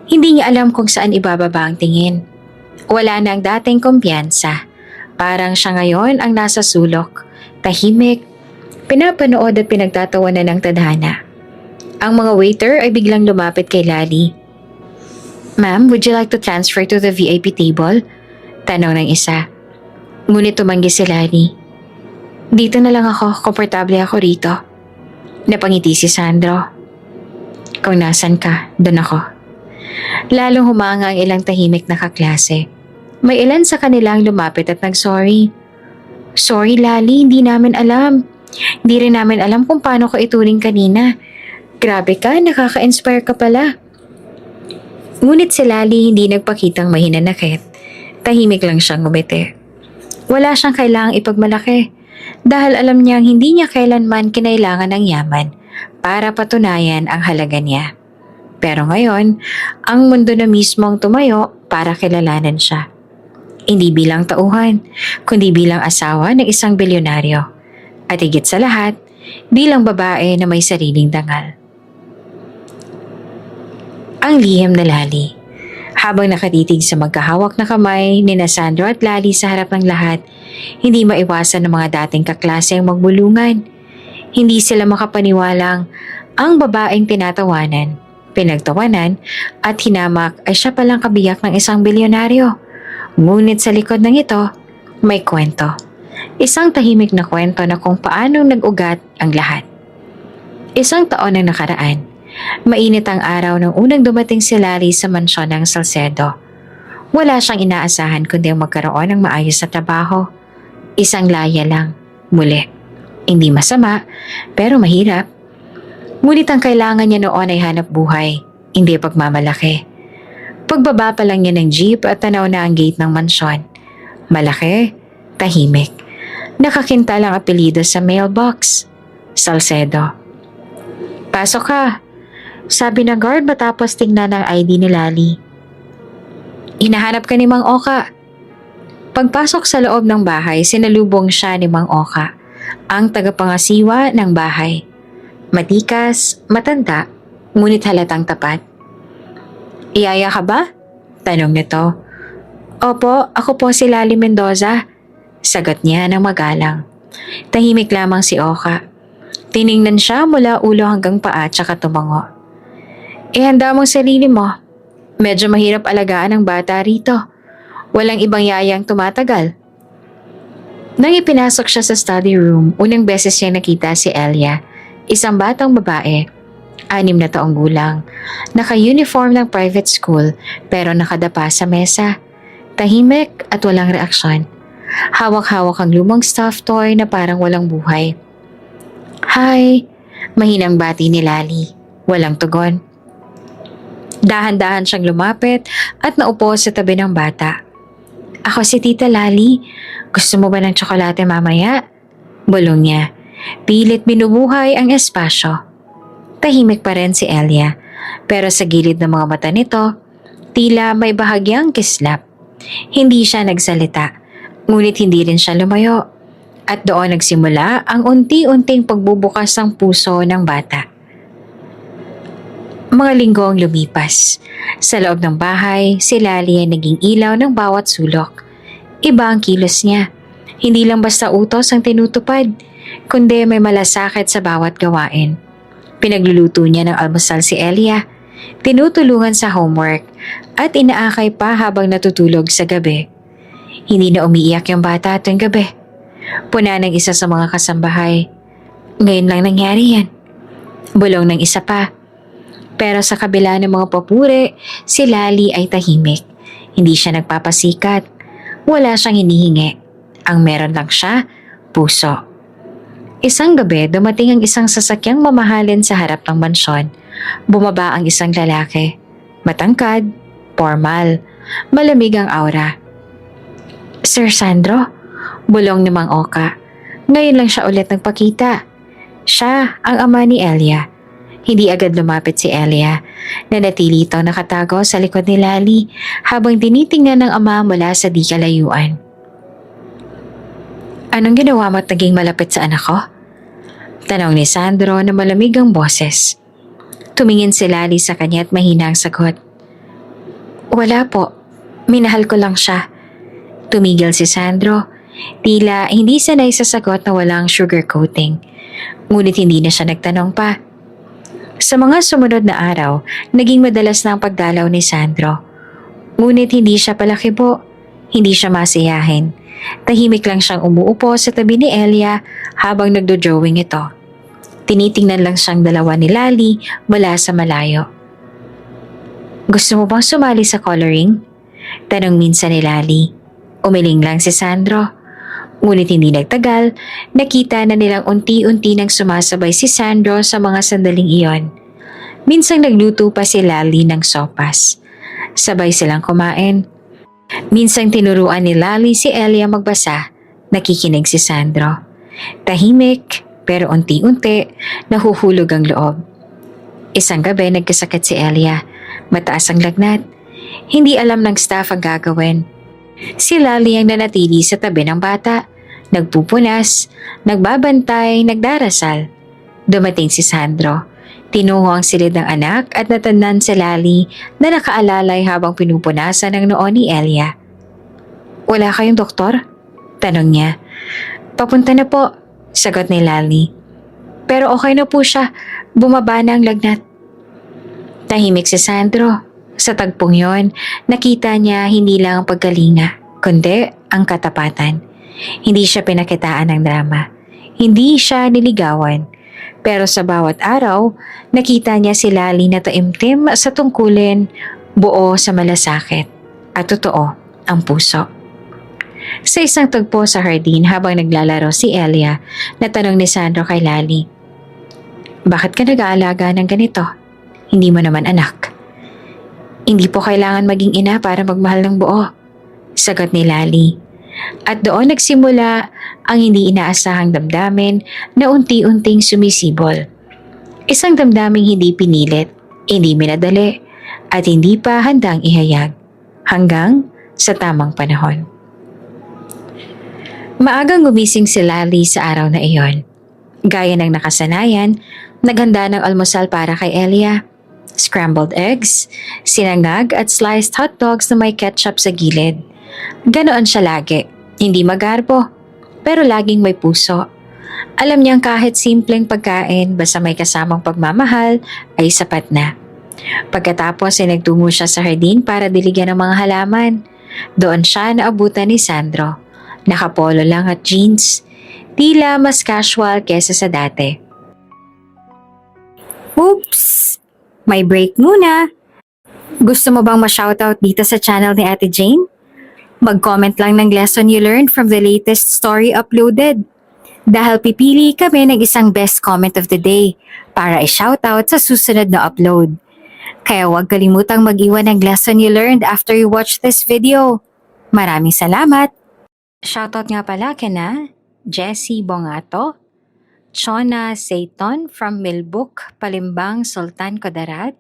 Speaker 1: Hindi niya alam kung saan ibababa ang tingin. Wala na ang dating kumpiyansa. Parang siya ngayon ang nasa sulok, tahimik, pinapanood at pinagtatawanan ng tadhana. Ang mga waiter ay biglang lumapit kay Lali. "Ma'am, would you like to transfer to the VIP table?" Tanong ng isa. Ngunit tumanggi si Lali. "Dito na lang ako, komportable ako rito." Napangiti si Sandro. "Kung nasan ka, doon ako." Lalong humanga ang ilang tahimik na kaklase. May ilan sa kanilang lumapit at nag-sorry. "Sorry Lali, hindi namin alam. Hindi rin namin alam kung paano ko ituring kanina. Grabe ka, nakaka-inspire ka pala." Ngunit si Lali hindi nagpakitang mahinanakit. Tahimik lang siyang ngumiti. Wala siyang kailangang ipagmalaki dahil alam niyang hindi niya kailanman kinailangan ng yaman para patunayan ang halaga niya. Pero ngayon, ang mundo na mismo ang tumayo para kilalanan siya. Hindi bilang tauhan, kundi bilang asawa ng isang bilyonaryo. At higit sa lahat, bilang babae na may sariling dangal. Ang lihim na Lali. Habang nakatitig sa magkahawak na kamay ni Sandro at Lali sa harap ng lahat, hindi maiwasan ng mga dating kaklase ang magbulungan. Hindi sila makapaniwalang ang babaeng tinatawanan, pinagtawanan at hinamak ay siya palang kabiyak ng isang bilyonaryo. Ngunit sa likod ng ito, may kwento. Isang tahimik na kwento na kung paanong nag-ugat ang lahat. Isang taon ang nakaraan. Mainit ang araw nang unang dumating si Lali sa mansyon ng Salcedo. Wala siyang inaasahan kundi ang magkaroon ng maayos na trabaho. Isang laya lang, muli. Hindi masama, pero mahirap. Ngunit ang kailangan niya noon ay hanap buhay, hindi pagmamalaki. Pagbaba pa lang niya ng jeep at tanaw na ang gate ng mansyon. Malaki, tahimik. Nakakintal ang apelyido sa mailbox. Salcedo. "Pasok ka," sabi ng guard matapos tingnan ang ID ni Lali. "Hinahanap ka ni Mang Oka." Pagpasok sa loob ng bahay, sinalubong siya ni Mang Oka, ang tagapangasiwa ng bahay. Matikas, matanda, ngunit halatang tapat. "Iyaya ka ba?" tanong nito. "Opo, ako po si Lali Mendoza," sagot niya ng magalang. Tahimik lamang si Oka. Tiningnan siya mula ulo hanggang paa tsaka tumango. "Ihanda mong sarili mo. Medyo mahirap alagaan ang bata rito. Walang ibang yayang tumatagal." Nang ipinasok siya sa study room, unang beses niya nakita si Elia, isang batang babae, 6 na taong gulang, naka-uniform ng private school pero nakadapa sa mesa. Tahimik at walang reaksyon. Hawak-hawak ang lumang stuffed toy na parang walang buhay. "Hi," mahinang bati ni Lali. Walang tugon. Dahan-dahan siyang lumapit at naupo sa tabi ng bata. "Ako si Tita Lali. Gusto mo ba ng tsokolate mamaya?" Bulong niya. Pilit binubuhay ang espasyo. Tahimik pa rin si Elia, pero sa gilid ng mga mata nito, tila may bahagyang kislap. Hindi siya nagsalita, ngunit hindi rin siya lumayo. At doon nagsimula ang unti-unting pagbubukas ng puso ng bata. Mga linggo ang lumipas. Sa loob ng bahay, si Lali ay naging ilaw ng bawat sulok. Iba ang kilos niya. Hindi lang basta utos ang tinutupad, kundi may malasakit sa bawat gawain. Pinagluluto niya ng almusal si Elia, tinutulungan sa homework, at inaakay pa habang natutulog sa gabi. Hindi na umiiyak yung bata tuwing gabi. Puna ng isa sa mga kasambahay. Ngayon lang nangyari yan. Bulong ng isa pa. Pero sa kabila ng mga papuri, si Lali ay tahimik. Hindi siya nagpapasikat. Wala siyang hinihingi. Ang meron lang siya, puso. Isang gabi, dumating ang isang sasakyang mamahalin sa harap ng mansyon. Bumaba ang isang lalaki. Matangkad, formal, malamig ang aura. Sir Sandro? Bulong ni Mang Oka. Ngayon lang siya ulit nagpakita. Siya ang ama ni Elia. Hindi agad lumapit si Elia. Nanatili itong nakatago sa likod ni Lali habang tinitingnan ng ama mula sa di kalayuan. Anong ginawa mo at naging malapit sa anak ko? Tanong ni Sandro na malamig ang boses. Tumingin si Lali sa kanya at mahina ang sagot. Wala po. Minahal ko lang siya. Tumigil si Sandro. Tila hindi sanay sa sagot na walang sugarcoating. Ngunit hindi na siya nagtanong pa. Sa mga sumunod na araw, naging madalas na ang pagdalaw ni Sandro. Ngunit hindi siya palakibo. Hindi siya masiyahin. Tahimik lang siyang umuupo sa tabi ni Elia habang nagdo-drawing ito. Tinitingnan lang siyang dalawa ni Lali mula sa malayo. Gusto mo bang sumali sa coloring? Tanong minsan ni Lali. Umiling lang si Sandro. Ngunit hindi nagtagal, nakita na nilang unti-unti nang sumasabay si Sandro sa mga sandaling iyon. Minsang nagluto pa si Lali ng sopas. Sabay silang kumain. Minsang tinuruan ni Lali si Elia magbasa. Nakikinig si Sandro. Tahimik, pero unti-unti, nahuhulog ang loob. Isang gabi nagkasakit si Elia. Mataas ang lagnat. Hindi alam ng staff ang gagawin. Si Lali ang nanatili sa tabi ng bata. Nagpupunas, nagbabantay, nagdarasal. Dumating si Sandro. Tinungo ang silid ng anak at natandaan si Lali na nakaalalay habang pinupunasan ang noo ni Elia. Wala kayong doktor? Tanong niya. Papunta na po, sagot ni Lali. Pero okay na po siya, bumaba na ang lagnat. Tahimik si Sandro. Sa tagpong yon, nakita niya hindi lang ang pagkalinga, kundi ang katapatan. Hindi siya pinakitaan ng drama. Hindi siya niligawan. Pero sa bawat araw, nakita niya si Lali na taimtim sa tungkulin, buo sa malasakit, at totoo ang puso. Sa isang tagpo sa hardin habang naglalaro si Elia, natanong ni Sandro kay Lali, bakit ka nag-aalaga ng ganito? Hindi mo naman anak. Hindi po kailangan maging ina para magmahal ng buo, sagot ni Lali. At doon nagsimula ang hindi inaasahang damdamin na unti-unting sumisibol. Isang damdaming hindi pinilit, hindi minadali, at hindi pa handang ihayag, hanggang sa tamang panahon. Maagang gumising si Lali sa araw na iyon. Gaya ng nakasanayan, naghanda ng almusal para kay Elia. Scrambled eggs, sinangag at sliced hot dogs na may ketchup sa gilid. Ganoon siya lagi, hindi magarbo, pero laging may puso. Alam niyang kahit simpleng pagkain basta may kasamang pagmamahal ay sapat na. Pagkatapos ay nagtungo siya sa hardin para diligan ng mga halaman. Doon siya naabutan ni Sandro. Nakapolo lang at jeans, tila mas casual kesa sa dati. Oops! May break muna. Gusto mo bang ma-shoutout dito sa channel ni Ate Jane? Mag-comment lang ng lesson you learned from the latest story uploaded. Dahil pipili kami ng isang best comment of the day para i-shoutout sa susunod na upload. Kaya huwag kalimutang mag-iwan ng lesson you learned after you watch this video. Maraming salamat! Shoutout nga pala kina Jessie Bongato, Chona Seiton from Milbuk, Palimbang, Sultan Kudarat,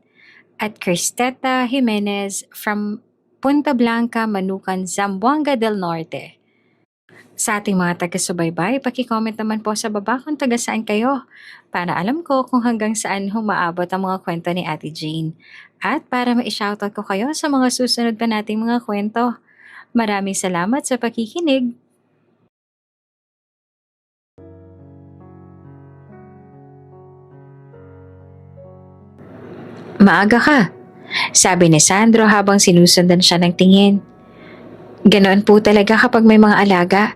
Speaker 1: at Cristeta Jimenez from Punta Blanca, Manukan, Zamboanga del Norte. Sa ating mga taga-subaybay, paki-comment naman po sa baba kung taga saan kayo para alam ko kung hanggang saan humaabot ang mga kwento ni Ate Jane. At para ma-shoutout ko kayo sa mga susunod pa nating mga kwento. Maraming salamat sa pakikinig. Maaga ka, sabi ni Sandro habang sinusundan siya ng tingin. Ganoon po talaga kapag may mga alaga,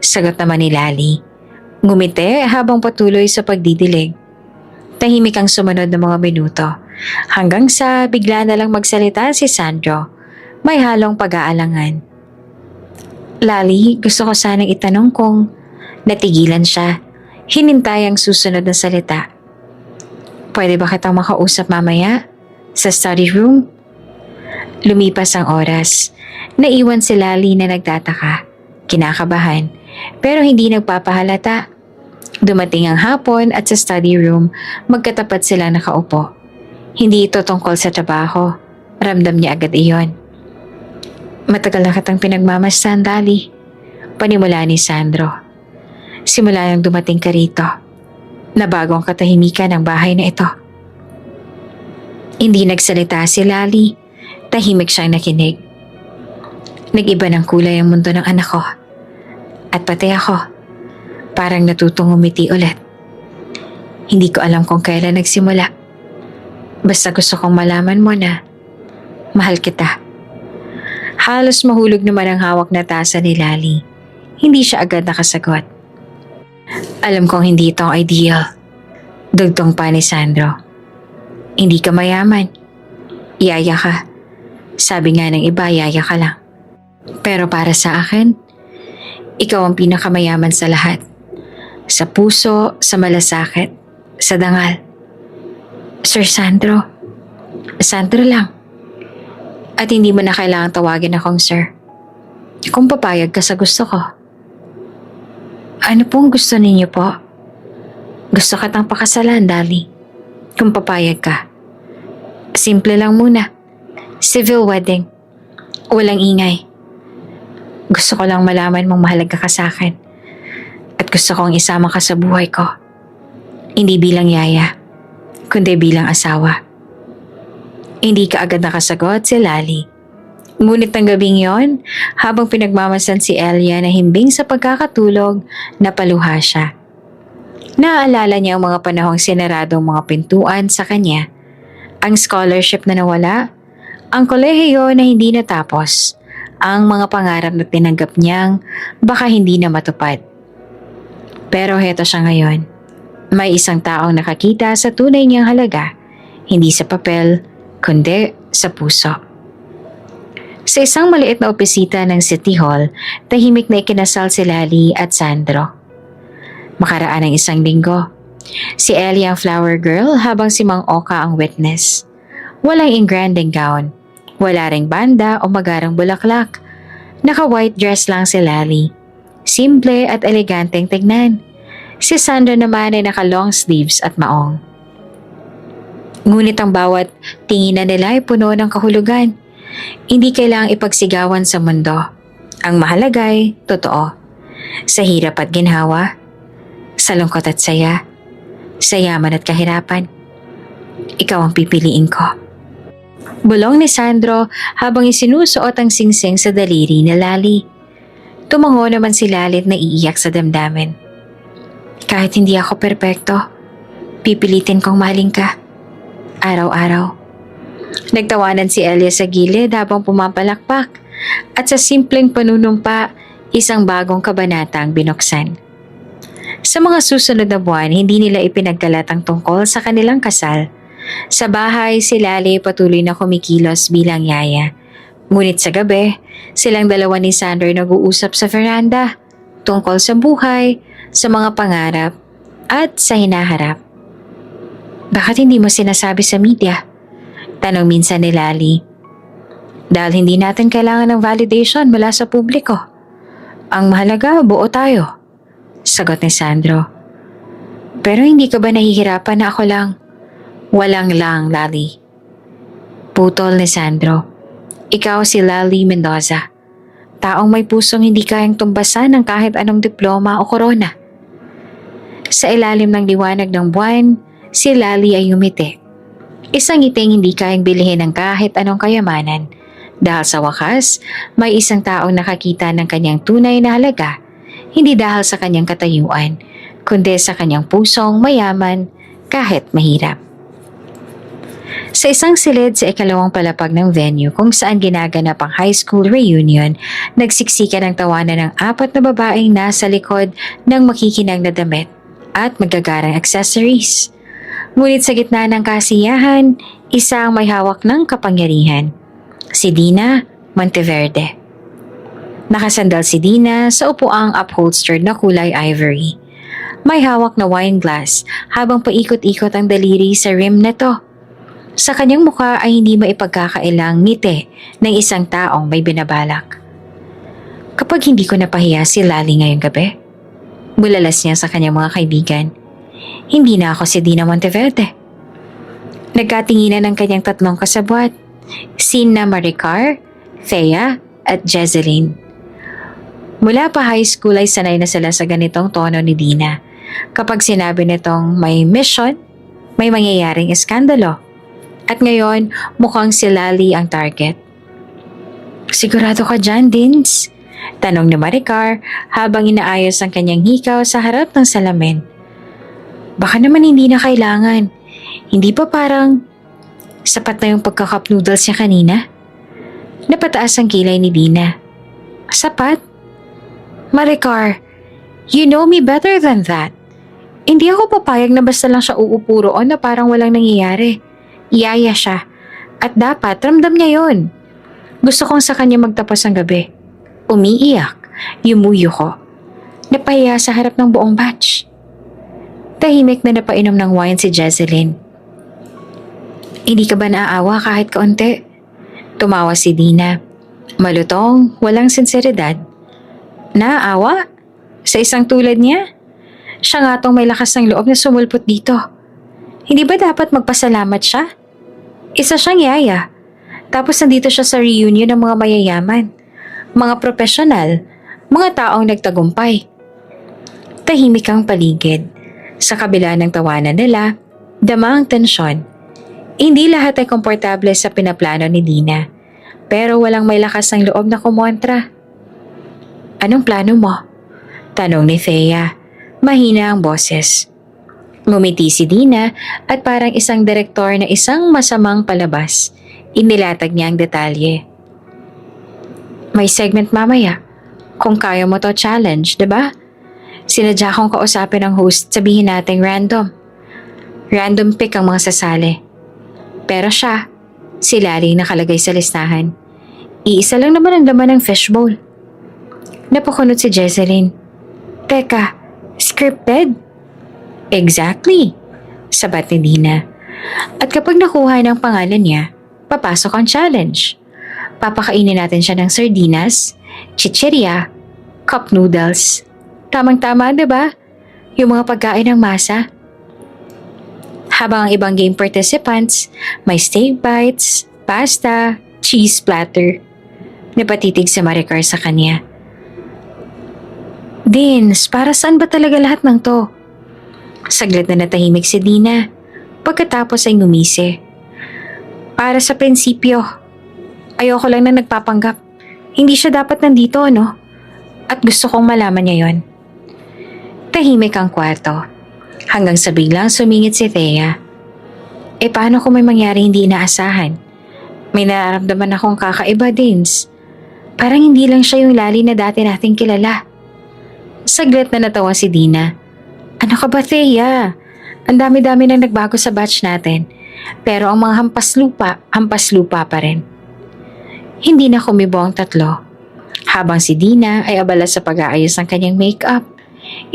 Speaker 1: sagot naman ni Lali. Ngumiti habang patuloy sa pagdidilig. Tahimik ang sumunod ng mga minuto hanggang sa bigla na lang magsalita si Sandro. May halong pag-aalangan. Lali, gusto ko sanang itanong kung natigilan siya. Hinintay ang susunod na salita. Pwede ba kitang makausap mamaya? Sa study room? Lumipas ang oras. Naiwan si Lali na nagtataka, kinakabahan, pero hindi nagpapahalata. Dumating ang hapon at sa study room, magkatapat sila nakaupo. Hindi ito tungkol sa trabaho. Ramdam niya agad iyon. Matagal na kitang pinagmamasdan, Lali. Panimula ni Sandro. Simula nang dumating ka rito, nabago ang katahimikan ng bahay na ito. Hindi nagsalita si Lali. Tahimik siyang nakinig. Nag-iba ng kulay ang mundo ng anak ko. At pati ako, parang natutong umiti ulit. Hindi ko alam kung kailan nagsimula. Basta gusto kong malaman mo na mahal kita. Halos mahulog naman ang hawak na tasa ni Lali. Hindi siya agad nakasagot. Alam kong hindi ito ang ideal. Dugtong pa ni Sandro. Hindi ka mayaman. Yaya ka. Sabi nga ng iba, yaya ka lang. Pero para sa akin, ikaw ang pinakamayaman sa lahat. Sa puso, sa malasakit, sa dangal. Sir Sandro. Sandro lang. At hindi mo na kailangang tawagin akong sir. Kung papayag ka sa gusto ko. Ano pong gusto ninyo po? Gusto kitang pakasalan, Dali. Kung papayag ka. Simple lang muna. Civil wedding. Walang ingay. Gusto ko lang malaman mong mahalaga ka sa akin. At gusto kong isama ka sa buhay ko. Hindi bilang yaya, kundi bilang asawa. Hindi ka agad nakasagot si Lali. Ngunit ang gabing yon, habang pinagmamasan si Elia na himbing sa pagkakatulog, napaluha siya. Naaalala niya ang mga panahong sinaradong mga pintuan sa kanya, ang scholarship na nawala, ang kolehiyo na hindi natapos, ang mga pangarap na tinanggap niyang baka hindi na matupad. Pero heto siya ngayon. May isang taong nakakita sa tunay niyang halaga, hindi sa papel, kundi sa puso. Sa isang maliit na opisina ng City Hall, tahimik na ikinasal si Lali at Sandro. Makaraan ng isang linggo, si Ellie ang flower girl habang si Mang Oka ang witness. Walang engranding gown, wala ring banda o magarang bulaklak. Naka-white dress lang si Lali. Simple at eleganteng tignan. Si Sandro naman ay naka-long sleeves at maong. Ngunit ang bawat tinginan nila ay puno ng kahulugan. Hindi kailangang ipagsigawan sa mundo. Ang mahalagay, totoo. Sa hirap at ginhawa, sa lungkot at saya, sa yaman at kahirapan, ikaw ang pipiliin ko. Bulong ni Sandro habang isinusuot ang singsing sa daliri ni Lali. Tumango naman si Lali at naiiyak sa damdamin. Kahit hindi ako perpekto, pipilitin kong mahalin ka. Araw-araw. Nagtawanan si Elia sa gilid habang pumapalakpak at sa simpleng panunumpa, isang bagong kabanata ang binuksan. Sa mga susunod na buwan, hindi nila ipinagkalat ang tungkol sa kanilang kasal. Sa bahay, si Lali patuloy na kumikilos bilang yaya. Ngunit sa gabi, silang dalawa ni Sandro nag-uusap sa veranda tungkol sa buhay, sa mga pangarap, at sa hinaharap. Bakit hindi mo sinasabi sa media? Tanong minsan ni Lali. Dahil hindi natin kailangan ng validation mula sa publiko. Ang mahalaga, buo tayo. Sagot ni Sandro. Pero hindi ka ba nahihirapan na ako lang? Walang lang, Lali. Putol ni Sandro. Ikaw si Lali Mendoza. Taong may pusong hindi kayang tumbasan ng kahit anong diploma o korona. Sa ilalim ng liwanag ng buwan, si Lali ay umiti. Isang ngiting hindi kayang bilhin ng kahit anong kayamanan. Dahil sa wakas, may isang taong nakakita ng kanyang tunay na halaga, hindi dahil sa kanyang katayuan, kundi sa kanyang pusong mayaman kahit mahirap. Sa isang silid sa ikalawang palapag ng venue kung saan ginaganap ang high school reunion, nagsiksikan ng tawanan ng 4 na babaeng nasa likod ng makikinang na damit at magagarang accessories. Ngunit sa gitna ng kasiyahan, isa ang may hawak ng kapangyarihan. Si Dina Monteverde. Nakasandal si Dina sa upuang upholstered na kulay ivory. May hawak na wine glass habang paikot-ikot ang daliri sa rim nito. Sa kanyang mukha ay hindi maipagkakailang ngiti ng isang taong may binabalak. Kapag hindi ko napahiya si Lali ngayong gabi, bulalas niya sa kanyang mga kaibigan, hindi na ako si Dina Monteverde. Nagkatinginan ng kanyang 3 kasabwat, sina Maricar, Thea at Jezeline. Mula pa high school ay sanay na sila sa ganitong tono ni Dina. Kapag sinabi nitong may mission, may mangyayaring eskandalo. At ngayon, mukhang si Lali ang target. Sigurado ka dyan, Dins? Tanong ni Maricar habang inaayos ang kanyang hikaw sa harap ng salamin. Baka naman hindi na kailangan. Hindi pa parang sapat na yung pagka-cup noodles niya kanina? Napataas ang kilay ni Dina. Sapat? Maricar, you know me better than that. Hindi ako papayag na basta lang siya uupo roon na parang walang nangyayari. Iyaya siya. At dapat ramdam niya yon. Gusto kong sa kanya magtapos ang gabi. Umiiyak. Yumuyo ko. Napahiya sa harap ng buong batch. Tahimik na napainom ng wine si Jezeline. Hindi ka ba naaawa kahit kaunti? Tumawa si Dina. Malutong, walang sinseridad. Naaawa? Sa isang tulad niya? Siya nga tong may lakas ng loob na sumulpot dito. Hindi ba dapat magpasalamat siya? Isa siyang yaya. Tapos nandito siya sa reunion ng mga mayayaman, mga profesional, mga taong nagtagumpay. Tahimik ang paligid. Sa kabila ng tawanan nila, dama ang tensyon. Hindi lahat ay komportable sa pinaplano ni Dina, pero walang may lakas ng loob na kumontra. Anong plano mo? Tanong ni Thea. Mahina ang boses. Ngumiti si Dina at parang isang direktor na isang masamang palabas. Inilatag niya ang detalye. May segment mamaya. Kung kaya mo to challenge, diba? Sinadya kong kausapin ang host, sabihin nating random. Random pick ang mga sasali. Pero siya, si Lali nakalagay sa listahan. Iisa lang naman ang laman ng fishbowl. Napakunot si Jezeline. Teka, scripted? Exactly, sabat ni Dina. At kapag nakuha ng pangalan niya, papasok ang challenge. Papakainin natin siya ng sardinas, chichirya, cup noodles. Tamang-tama, diba? Yung mga pagkain ng masa. Habang ang ibang game participants, may steak bites, pasta, cheese platter. Napatitig si Maricar sa kanya. Dins, para saan ba talaga lahat ng to? Saglit na natahimik si Dina. Pagkatapos ay ngumisi. Para sa prinsipyo. Ayoko lang na nagpapanggap. Hindi siya dapat nandito, no? At gusto kong malaman niya yon. Tahimik ang kwarto. Hanggang sa biglang sumingit si Thea. Paano kung may mangyari hindi inaasahan? May nararamdaman akong kakaiba, Dins. Parang hindi lang siya yung Lali na dati nating kilala. Saglit na natawa si Dina. Ano ka ba, Thea? Ang dami-dami nang nagbago sa batch natin. Pero ang mga hampas lupa pa rin. Hindi na kumibo ang 3. Habang si Dina ay abala sa pag-aayos ng kanyang makeup,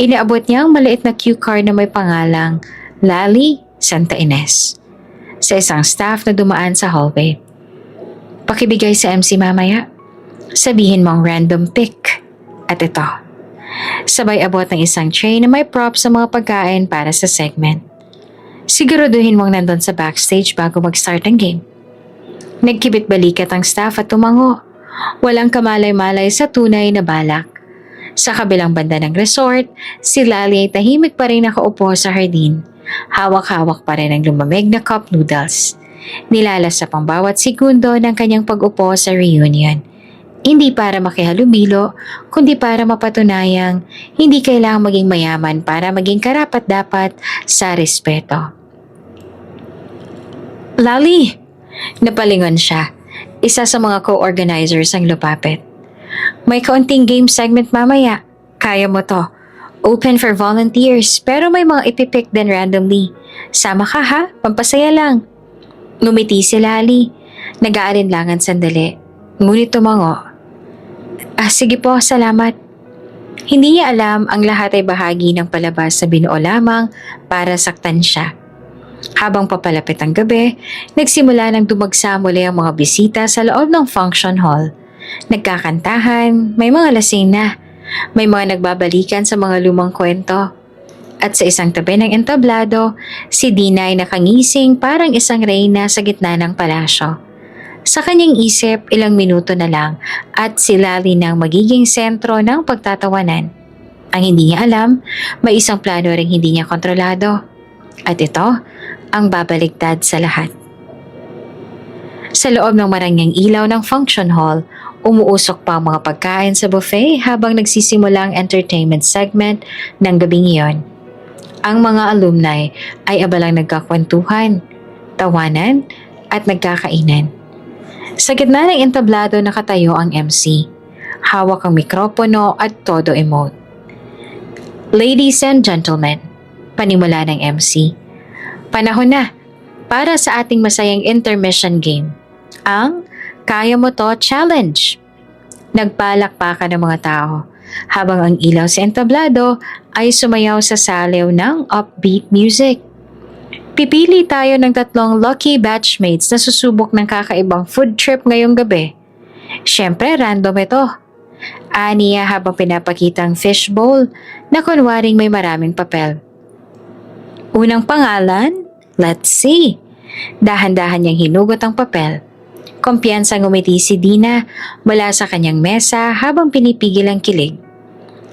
Speaker 1: inaabot niya ang maliit na cue card na may pangalang Lali Santa Ines sa isang staff na dumaan sa hallway. Pakibigay sa MC mamaya. Sabihin mong random pick. At ito. Sabay abot ng isang tray na may props sa mga pagkain para sa segment. Siguraduhin mong nandun sa backstage bago mag-start ang game. Nagkibit balikat ang staff at tumango. Walang kamalay-malay sa tunay na balak. Sa kabilang banda ng resort, si Lali ay tahimik pa rin nakaupo sa hardin. Hawak-hawak pa rin ang lumamig na cup noodles. Nilalasap ang bawat segundo ng kanyang pag-upo sa reunion. Hindi para makihalubilo, kundi para mapatunayang hindi kailangang maging mayaman para maging karapat-dapat sa respeto. Lali! Napalingon siya. Isa sa mga co-organizers ang lumapit. May kaunting game segment mamaya. Kaya mo to. Open for volunteers pero may mga ipipick din randomly. Sama ka ha? Pampasaya lang. Ngumiti si Lali. Nag-aalinlangan sandali. Ngunit tumango. Sige po, salamat. Hindi niya alam ang lahat ay bahagi ng palabas sa binuo lamang para saktan siya. Habang papalapit ang gabi, nagsimula ng dumagsa muli ang mga bisita sa loob ng function hall. Nagkakantahan, may mga lasing na, may mga nagbabalikan sa mga lumang kwento. At sa isang tabi ng entablado, si Dina ay nakangising parang isang reyna sa gitna ng palasyo. Sa kanyang isip, ilang minuto na lang at si Lali nang magiging sentro ng pagtatawanan. Ang hindi niya alam, may isang plano ring hindi niya kontrolado. At ito, ang babaligtad sa lahat. Sa loob ng marangyang ilaw ng function hall, umuusok pa ang mga pagkain sa buffet habang nagsisimula ang entertainment segment ng gabing iyon. Ang mga alumni ay abalang nagkakwentuhan, tawanan at nagkakainan. Sa gitna ng entablado nakatayo ang MC. Hawak ang mikropono at todo emote. Ladies and gentlemen, panimula ng MC. Panahon na para sa ating masayang intermission game, ang Kaya Mo To Challenge. Nagpalakpakan ng mga tao habang ang ilaw sa entablado ay sumayaw sa saliw ng upbeat music. Pipili tayo ng 3 lucky batchmates na susubok ng kakaibang food trip ngayong gabi. Siyempre, random ito. Aniya habang pinapakita ang fishbowl na kunwaring may maraming papel. Unang pangalan, let's see. Dahan-dahan niyang hinugot ang papel. Kumpiyansang ngumiti si Dina mula sa kanyang mesa habang pinipigil ang kilig.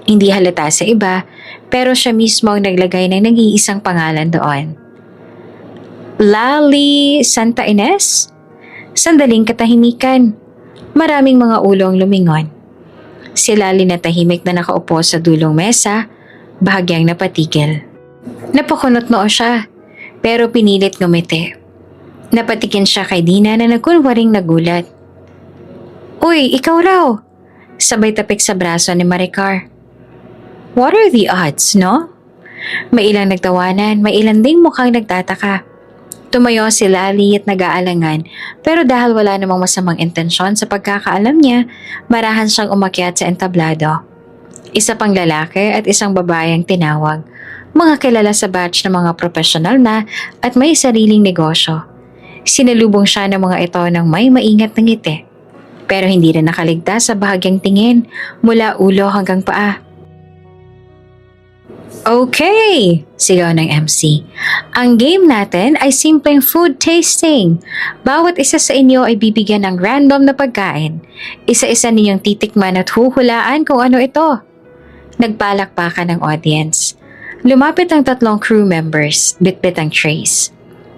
Speaker 1: Hindi halata sa iba, pero siya mismo ang naglagay ng nag-iisang pangalan doon. Lali Santa Ines? Sandaling katahimikan. Maraming mga ulo ang lumingon. Si Lali na tahimik na nakaupo sa dulong mesa, bahagyang napatigil. Napakunot noo siya, pero pinilit ngumiti. Napatikin siya kay Dina na nagkunwaring nagulat. Uy, ikaw raw! Sabay tapik sa braso ni Maricar. What are the odds, no? May ilang nagtawanan, may ilan ding mukhang nagtataka. Tumayo si Lali at nag-aalangan, pero dahil wala namang masamang intensyon sa pagkakaalam niya, marahan siyang umakyat sa entablado. Isa pang lalaki at isang babae ang tinawag. Mga kilala sa batch ng mga profesional na at may sariling negosyo. Sinalubong siya ng mga ito ng may maingat na ngiti. Pero hindi rin nakaligtas sa bahagyang tingin mula ulo hanggang paa. Okay! Sigaw ng MC. Ang game natin ay simpleng food tasting. Bawat isa sa inyo ay bibigyan ng random na pagkain. Isa-isa ninyong titikman at huhulaan kung ano ito. Nagpalakpakan ng audience. Lumapit ang 3 crew members, bitbit ang trays.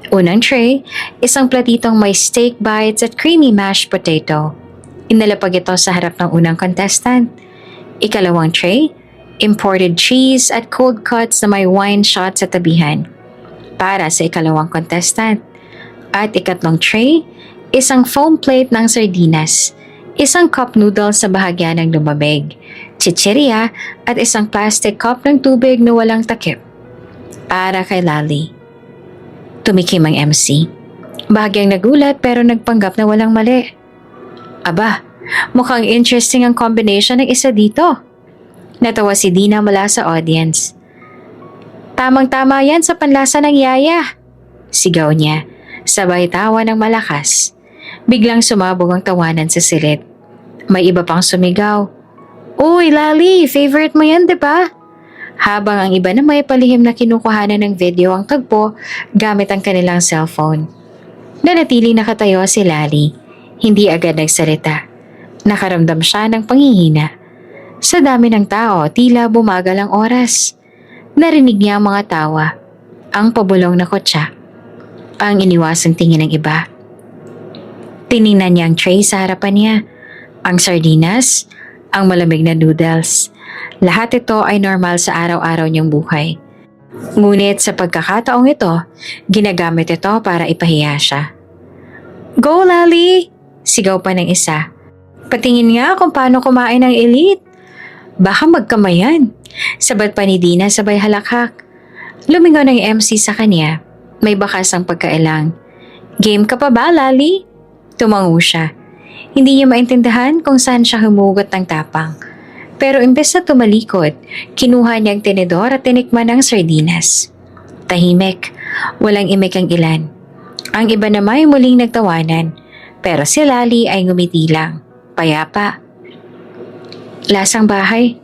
Speaker 1: Unang tray, isang platitong may steak bites at creamy mashed potato. Inalapag ito sa harap ng unang contestant. Ikalawang tray, imported cheese at cold cuts na may wine shots sa tabihan. Para sa ikalawang contestant. At ikatlong tray, isang foam plate ng sardinas, isang cup noodles sa bahagya ng lumamig, chichirya at isang plastic cup ng tubig na walang takip. Para kay Lali. Tumikim ang MC. Bahagyang nagulat pero nagpanggap na walang mali. Aba, mukhang interesting ang combination ng isa dito. Natawa si Dina mula sa audience. Tamang-tama yan sa panlasa ng yaya. Sigaw niya, sabay tawa ng malakas. Biglang sumabog ang tawanan sa silid. May iba pang sumigaw. Uy, Lali, favorite mo yan, diba? Habang ang iba na may palihim na kinukuhanan ng video ang tagpo gamit ang kanilang cellphone. Nanatili nakatayo si Lali. Hindi agad nagsalita. Nakaramdam siya ng panghihina. Sa dami ng tao, tila bumagal ang oras. Narinig niya ang mga tawa, ang pabulong na kotsa, ang iniwasang tingin ng iba. Tiningnan niya ang tray sa harapan niya, ang sardinas, ang malamig na noodles. Lahat ito ay normal sa araw-araw niyang buhay. Ngunit sa pagkakataong ito, ginagamit ito para ipahiya siya. "Go, Lali!" Sigaw pa ng isa. "Patingin nga kung paano kumain ng elite. Baka magkamayan." Sabat pa ni Dina sabay halakhak. Lumingon ang MC sa kanya. May bakas ang pagkailang. "Game ka pa ba, Lali?" Tumango siya. Hindi niya maintindihan kung saan siya humugot ng tapang. Pero imbes na tumalikod, kinuha niya ang tinidor at tinikman ang sardinas. Tahimik, walang imik ang ilan. Ang iba naman ay muling nagtawanan, pero si Lali ay ngumiti lang, payapa. "Lasang bahay,"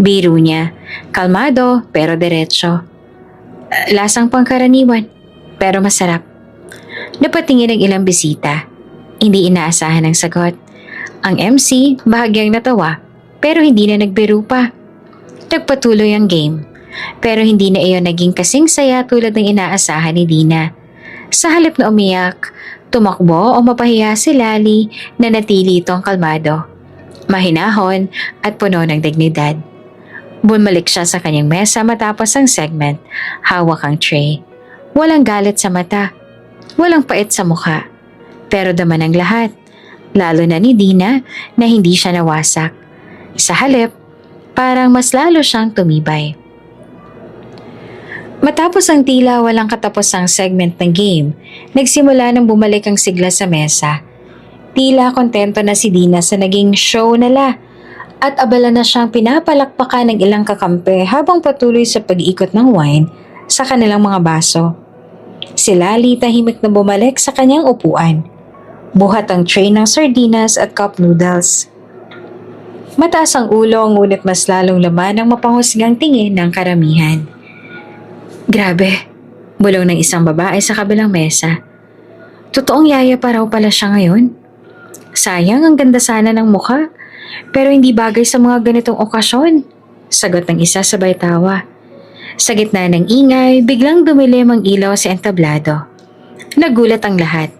Speaker 1: biro niya, kalmado pero diretso. "Lasang pangkaraniwan, pero masarap." Napatingin ang ilang bisita. Hindi inaasahan ang sagot. Ang MC bahagyang natawa, pero hindi na nagbiro pa. Nagpatuloy ang game, pero hindi na iyon naging kasing saya tulad ng inaasahan ni Dina. Sa halip na umiyak, tumakbo o mapahiya si Lali na natili itong kalmado, mahinahon at puno ng dignidad. Bumalik siya sa kanyang mesa matapos ang segment, hawak ang tray. Walang galit sa mata, walang pait sa mukha, pero dama ng lahat, lalo na ni Dina na hindi siya nawasak. Sa halip, parang mas lalo siyang tumibay. Matapos ang tila walang katapusang segment ng game, nagsimula nang bumalik ang sigla sa mesa. Tila kontento na si Dina sa naging show nila at abala na siyang pinapalakpakan ng ilang kakampi habang patuloy sa pag-iikot ng wine sa kanilang mga baso. Si Lali tahimik na bumalik sa kanyang upuan. Buhat ang tray ng sardinas at cup noodles. Mataas ang ulo ngunit mas lalong laman ang mapahusgang tingin ng karamihan. "Grabe," bulong ng isang babae sa kabilang mesa. "Totoong yaya pa raw pala siya ngayon. Sayang ang ganda sana ng mukha, pero hindi bagay sa mga ganitong okasyon," sagot ng isa sabay tawa. Sa gitna ng ingay, biglang dumilim ang ilaw sa entablado. Nagulat ang lahat.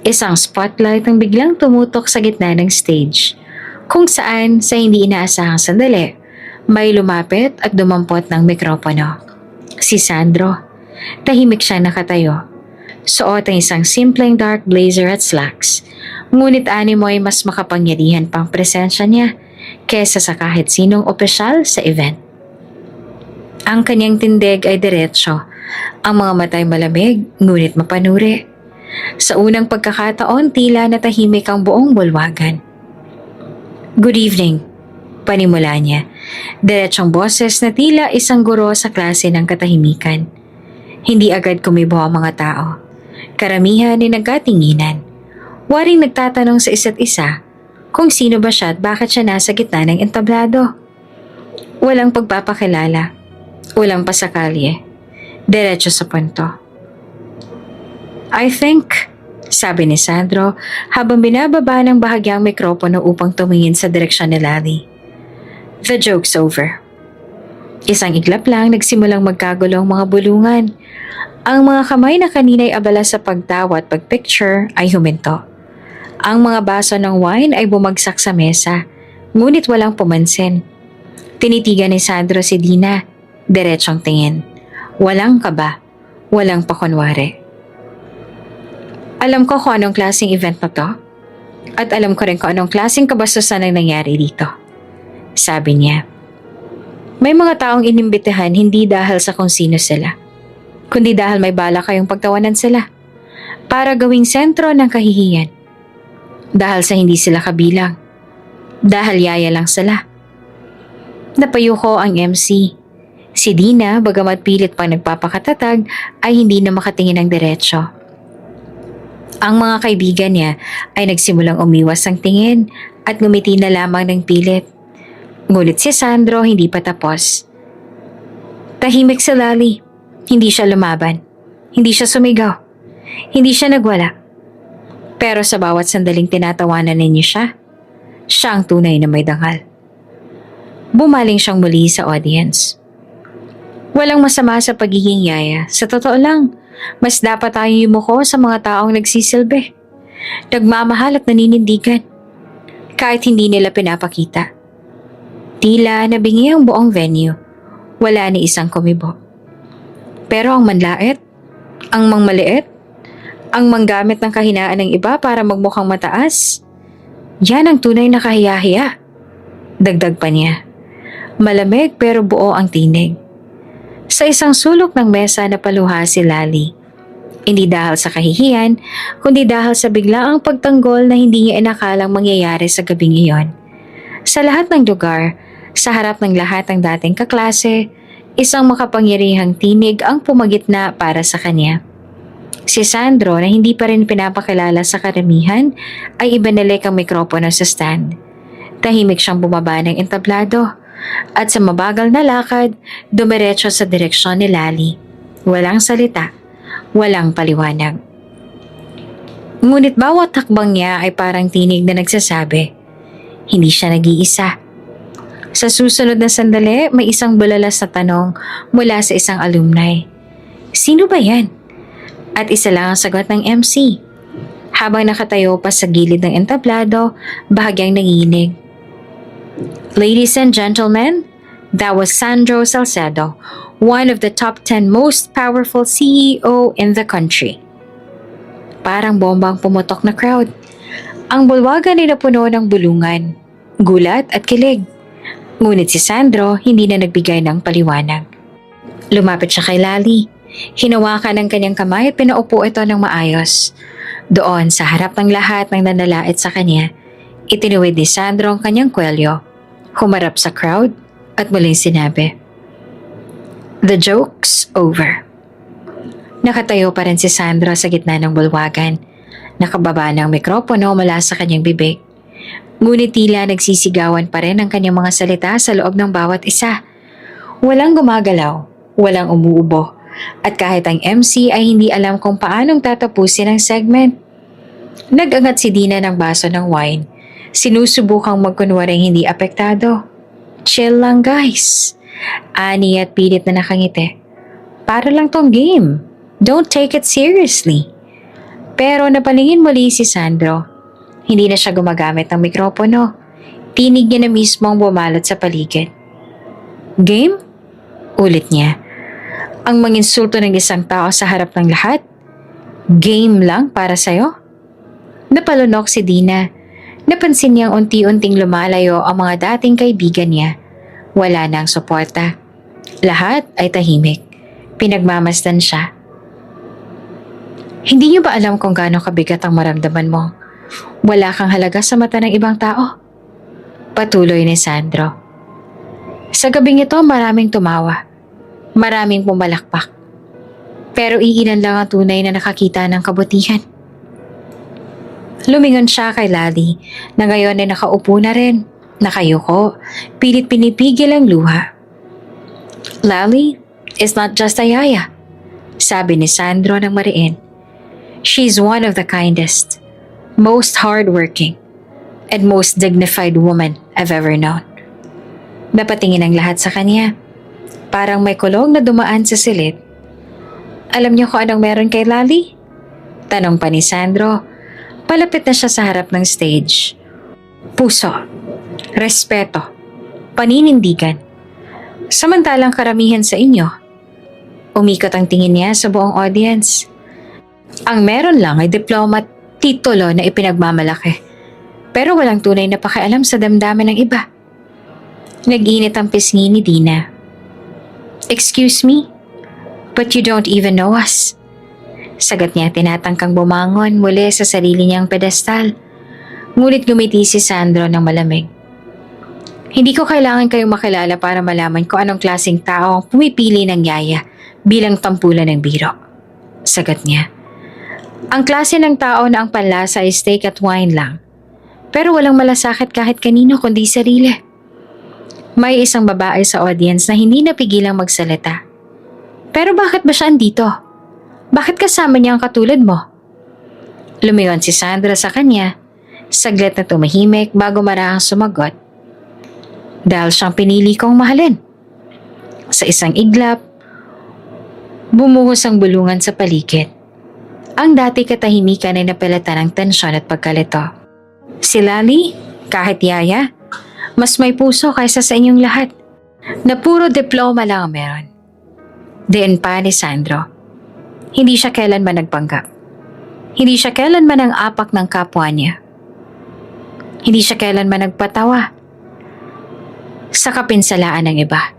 Speaker 1: Isang spotlight ang biglang tumutok sa gitna ng stage, kung saan sa hindi inaasahang sandali, may lumapit at dumampot ng mikropono. Si Sandro. Tahimik siya nakatayo. Suot ang isang simpleng dark blazer at slacks, ngunit animo ay mas makapangyarihan pang presensya niya kesa sa kahit sinong opisyal sa event. Ang kanyang tindig ay diretsyo, ang mga matay malamig ngunit mapanuri. Sa unang pagkakataon, tila natahimik ang buong bulwagan. "Good evening," panimula niya. Diretsyong boses na tila isang guro sa klase ng katahimikan. Hindi agad kumibo ang mga tao. Karamihan ay nagkatinginan. Waring nagtatanong sa isa't isa kung sino ba siya at bakit siya nasa gitna ng entablado. Walang pagpapakilala, walang pasakalye, diretso sa punto. "I think," sabi ni Sandro habang binababa ng bahagyang mikropono upang tumingin sa direksyon ni Lali. "The joke's over." Isang iglap lang nagsimulang magkagulong mga bulungan. Ang mga kamay na kanina'y abala sa pagtawa at pagpicture ay huminto. Ang mga baso ng wine ay bumagsak sa mesa, ngunit walang pumansin. Tinitigan ni Sandro si Dina, diretsyong tingin. Walang kaba, walang pakunwari. "Alam ko kung anong klaseng event na to. At alam ko rin kung anong klaseng kabastusan ang nangyari dito," sabi niya. "May mga taong inimbitehan hindi dahil sa kung sino sila, kundi dahil may bala kayong pagtawanan sila para gawing sentro ng kahihiyan. Dahil sa hindi sila kabilang. Dahil yaya lang sila." Napayuko ang MC. Si Dina, bagamat pilit pang nagpapakatatag, ay hindi na makatingin ng diretsyo. Ang mga kaibigan niya ay nagsimulang umiwas ang tingin at ngumiti na lamang ng pilit. Ngunit si Sandro hindi pa tapos. Tahimik si Lali. Hindi siya lumaban. Hindi siya sumigaw. Hindi siya nagwala. Pero sa bawat sandaling tinatawanan ninyo siya ang tunay na may dangal. Bumaling siyang muli sa audience. Walang masama sa pagiging yaya. Sa totoo lang, mas dapat tayo yumuko sa mga taong nagsisilbi, nagmamahal at naninindigan, kahit hindi nila pinapakita. Tila nabingi ang buong venue. Wala ni isang kumibo. Pero ang manlait, ang mangmaliit, ang manggamit ng kahinaan ng iba para magmukhang mataas, yan ang tunay na kahiya-hiya. Dagdag pa niya. Malamig pero buo ang tinig. Sa isang sulok ng mesa napaluha si Lali. Hindi dahil sa kahihiyan, kundi dahil sa biglaang pagtanggol na hindi niya inakalang mangyayari sa gabing iyon. Sa lahat ng lugar, sa harap ng lahat ng dating kaklase, isang makapangyarihang tinig ang pumagitna para sa kanya. Si Sandro na hindi pa rin pinapakilala sa karamihan ay ibinalik ang mikropono sa stand. Tahimik siyang bumaba ng entablado at sa mabagal na lakad, dumiretso sa direksyon ni Lali. Walang salita, walang paliwanag. Ngunit bawat takbang niya ay parang tinig na nagsasabi, hindi siya nag-iisa. Sa susunod na sandali, may isang bulalas na tanong mula sa isang alumni. Sino ba yan? At isa lang ang sagot ng MC. Habang nakatayo pa sa gilid ng entablado, bahagyang nanginig. Ladies and gentlemen, that was Sandro Salcedo, one of the top 10 most powerful CEO in the country. Parang bombang pumutok na crowd. Ang bulwagan ay napuno ng bulungan, gulat at kilig. Ngunit si Sandro hindi na nagbigay ng paliwanag. Lumapit siya kay Lali. Hinawakan ng kanyang kamay at pinaupo ito ng maayos. Doon sa harap ng lahat ng nanalait sa kanya, itinuwid ni Sandro ang kanyang kwelyo. Humarap sa crowd at muling sinabi, "The joke's over." Nakatayo pa rin si Sandro sa gitna ng bulwagan. Nakababa ng mikropono mula sa kanyang bibig. Ngunit tila nagsisigawan pa rin ang kanyang mga salita sa loob ng bawat isa. Walang gumagalaw, walang umuubo, at kahit ang MC ay hindi alam kung paanong tatapusin ang segment. Nag-angat si Dina ng baso ng wine. Sinusubukang magkunwaring hindi apektado. Chill lang guys. Ani at pilit na nakangiti. Para lang tong game. Don't take it seriously. Pero napalingin muli si Sandro. Hindi na siya gumagamit ng mikropono. Tinig niya na mismo ang bumalot sa paligid. Game? Ulit niya. Ang manginsulto ng isang tao sa harap ng lahat? Game lang para sa'yo? Napalunok si Dina. Napansin niyang unti-unting lumalayo ang mga dating kaibigan niya. Wala na ang suporta. Lahat ay tahimik. Pinagmamasdan siya. Hindi niyo ba alam kung gaano kabigat ang maramdaman mo? Wala kang halaga sa mata ng ibang tao? Patuloy ni Sandro. Sa gabing ito maraming tumawa. Maraming pumalakpak. Pero iilan lang ang tunay na nakakita ng kabutihan. Lumingon siya kay Lali na ngayon ay nakaupo na rin, nakayuko, pilit pinipigil ang luha. Lali is not just a yaya, sabi ni Sandro ng mariin. She's one of the kindest, most hardworking, and most dignified woman I've ever known. Napatingin ang lahat sa kanya. Parang may kulong na dumaan sa silid. Alam niyo kung anong meron kay Lali? Tanong pa ni Sandro. Palapit na siya sa harap ng stage. Puso, respeto, paninindigan. Samantalang karamihan sa inyo, umikot ang tingin niya sa buong audience. Ang meron lang ay diploma at titulo na ipinagmamalaki. Pero walang tunay na pakialam sa damdamin ng iba. Nag-init ang pisngi ni Dina. Excuse me, but you don't even know us. Sagat niya tinatangkang bumangon muli sa sarili niyang pedestal. Ngunit gumiti si Sandro ng malamig. Hindi ko kailangan kayong makilala para malaman kung anong klaseng tao ang pumipili ng yaya bilang tampulan ng biro. Sagat niya. Ang klase ng tao na ang panlasa ay steak at wine lang. Pero walang malasakit kahit kanino kundi sarili. May isang babae sa audience na hindi napigilang magsalita. Pero bakit ba siya andito? Bakit kasama niya ang katulad mo? Lumingon si Sandro sa kanya, saglit na tumahimik bago marahang sumagot. Dahil siyang pinili kong mahalin. Sa isang iglap, bumuhos ang bulungan sa paligid. Ang dati katahimikan ay napilatan ng tensyon at pagkalito. Si Lali, kahit yaya, mas may puso kaysa sa inyong lahat, na puro diploma lang ang meron. Diin pa ni Sandro. Hindi siya kailanman nagpanggap. Hindi siya kailanman ang apak ng kapwa niya. Hindi siya kailanman nagpatawa sa kapinsalaan ng iba.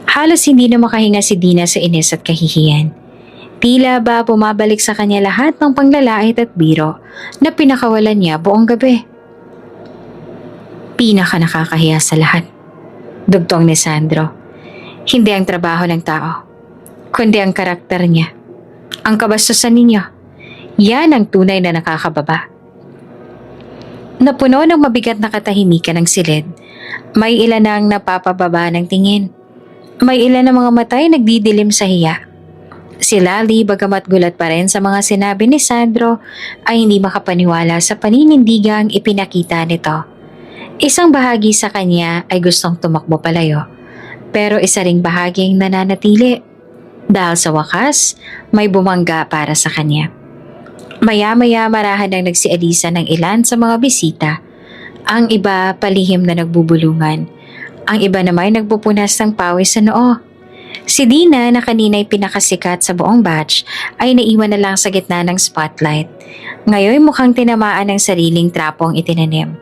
Speaker 1: Halos hindi na makahinga si Dina sa inis at kahihiyan. Tila ba bumabalik sa kanya lahat ng panglalait at biro na pinakawalan niya buong gabi. Pinaka nakakahiya sa lahat. Dugtong ni Sandro. Hindi ang trabaho ng tao, kundi ang karakter niya. Ang kabastusan ninyo. Yan ang tunay na nakakababa. Napuno ng mabigat na katahimikan ng silid. May ilan ang napapababa ng tingin. May ilan ng mga matay nagdidilim sa hiya. Si Lali, bagamat gulat pa rin sa mga sinabi ni Sandro, ay hindi makapaniwala sa paninindigang ipinakita nito. Isang bahagi sa kanya ay gustong tumakbo palayo, pero isa ring bahaging nananatili. Dahil sa wakas, may bumangga para sa kanya. Maya-maya marahan ang nagsialisa ng ilan sa mga bisita. Ang iba palihim na nagbubulungan. Ang iba naman nagpupunas ng pawis sa noo. Si Dina na kanina'y pinakasikat sa buong batch ay naiwan na lang sa gitna ng spotlight. Ngayon mukhang tinamaan ng sariling trapong itinanim.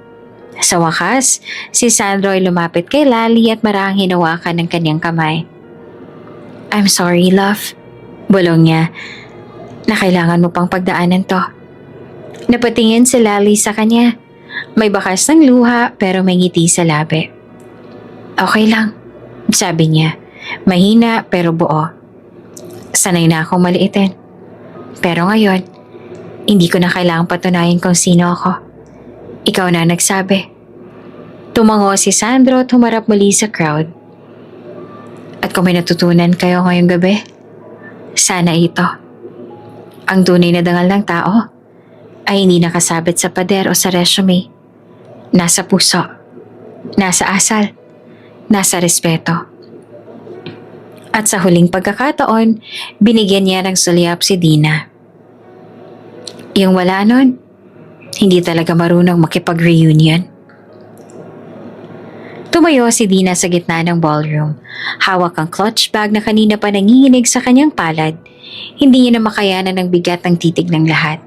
Speaker 1: Sa wakas, si Sandro ay lumapit kay Lali at marahang hinawakan ng kanyang kamay. "I'm sorry, love," bulong niya, "na kailangan mo pang pagdaanan to." Napatingin si Lali sa kanya. May bakas ng luha pero may ngiti sa labi. "Okay lang," sabi niya. Mahina pero buo. "Sanay na akong maliitin. Pero ngayon, hindi ko na kailangang patunayan kung sino ako. Ikaw na nagsabi." Tumango si Sandro at humarap muli sa crowd. "At kung may natutunan kayo ngayong gabi, sana ito. Ang tunay na dangal ng tao ay hindi nakasabit sa pader o sa resume. Nasa puso, nasa asal, nasa respeto." At sa huling pagkakataon, binigyan niya ng sulyap si Dina. Yung wala nun, hindi talaga marunong makipag-reunion. Tumayo si Dina sa gitna ng ballroom. Hawak ang clutch bag na kanina pa nanginginig sa kanyang palad. Hindi niya na makayanan ng bigat ng titig ng lahat.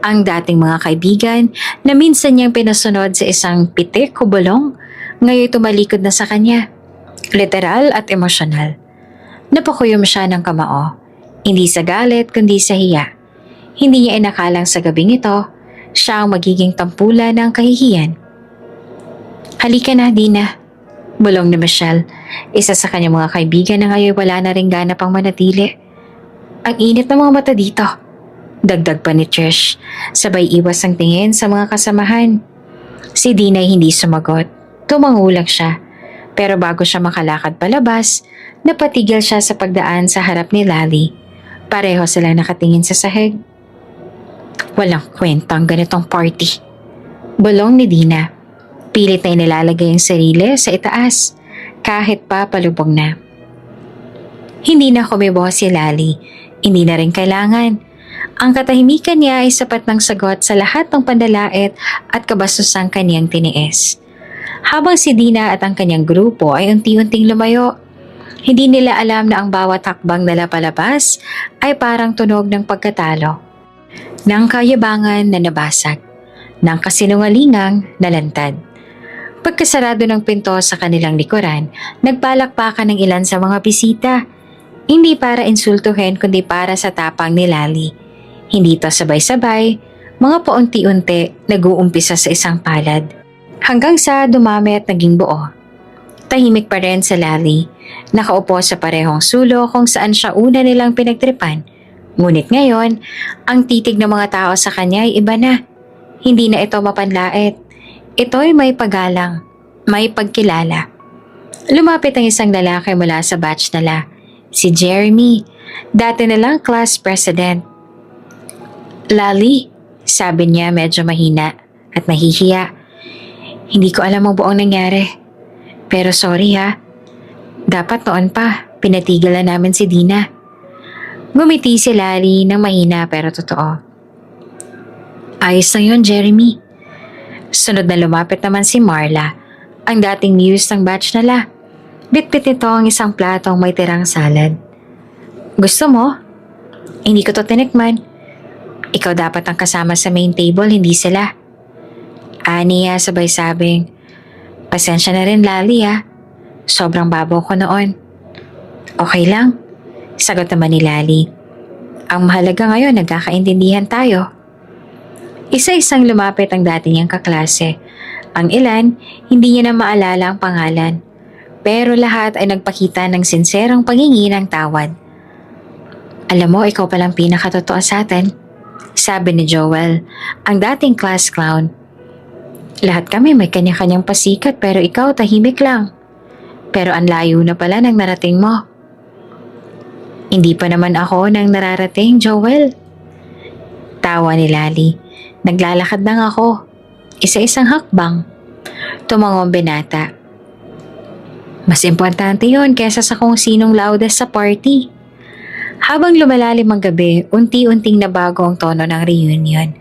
Speaker 1: Ang dating mga kaibigan na minsan niyang pinasunod sa isang pitik o bulong, ngayon tumalikod na sa kanya. Literal at emosyonal. Napakuyom siya ng kamao. Hindi sa galit kundi sa hiya. Hindi niya inakalang sa gabing ito, siya ang magiging tampulan ng kahihiyan. "Halika na, Dina," bulong ni Michelle, isa sa kanyang mga kaibigan na ngayon wala na ring gana pang manatili. "Ang init ng mga mata dito," dagdag pa ni Trish, sabay iwas ang tingin sa mga kasamahan. Si Dina ay hindi sumagot. Tumangulang siya. Pero bago siya makalakad palabas, napatigil siya sa pagdaan sa harap ni Lali. Pareho silang nakatingin sa sahig. "Walang kwentang ganitong party," bulong ni Dina. Pilit na inilalagay ang sarili sa itaas, kahit pa palubog na. Hindi na kumibo si Lali. Hindi na rin kailangan. Ang katahimikan niya ay sapat ng sagot sa lahat ng pandalait at kabastusang kaniyang tiniis. Habang si Dina at ang kanyang grupo ay unti-unting lumayo, hindi nila alam na ang bawat hakbang nila palabas ay parang tunog ng pagkatalo, ng kayabangan na nabasag, ng kasinungalingang nalantad. Pagkasarado ng pinto sa kanilang likuran, nagpalakpakan ng ilan sa mga bisita. Hindi para insultuhin kundi para sa tapang ni Lali. Hindi to sabay-sabay, mga paunti-unti nag-uumpisa sa isang palad. Hanggang sa dumami at naging buo. Tahimik pa rin sa Lali, nakaupo sa parehong sulo kung saan siya una nilang pinagtripan. Ngunit ngayon, ang titig ng mga tao sa kanya ay iba na. Hindi na ito mapanlait. Ito'y may paggalang, may pagkilala. Lumapit ang isang lalaki mula sa batch nila, si Jeremy, dati nilang class president. Lali, sabi niya medyo mahina at nahihiya. Hindi ko alam ang buong nangyari. Pero sorry ha. Dapat noon pa, pinatigil na namin si Dina. Gumiti si Lali ng mahina pero totoo. Ayos na yun, Jeremy. Sunod na lumapit naman si Marla, ang dating muse ng batch nila. Bitbit nito ang isang platong may tirang salad. Gusto mo? Hindi ko to tinikman. Ikaw dapat ang kasama sa main table, hindi sila. Aniya sabay sabing, pasensya na rin Lali ha. Sobrang babaw ko noon. Okay lang, sagot naman ni Lali. Ang mahalaga ngayon, nagkakaintindihan tayo. Isa-isang lumapit ang dati niyang kaklase. Ang ilan, hindi niya na maalala ang pangalan. Pero lahat ay nagpakita ng sinserong paghingi ng tawad. Alam mo, ikaw palang pinakatotoo sa atin, sabi ni Joel, ang dating class clown. Lahat kami may kanya-kanyang pasikat pero ikaw tahimik lang. Pero ang layo na pala ng narating mo. Hindi pa naman ako nang nararating, Joel. Tawa ni Lali. Naglalakad lang ako. Isa-isang hakbang. Tumangong binata. Mas importante yon kesa sa kung sinong loudest sa party. Habang lumalalim ang gabi, unti-unting nabago ang tono ng reunion.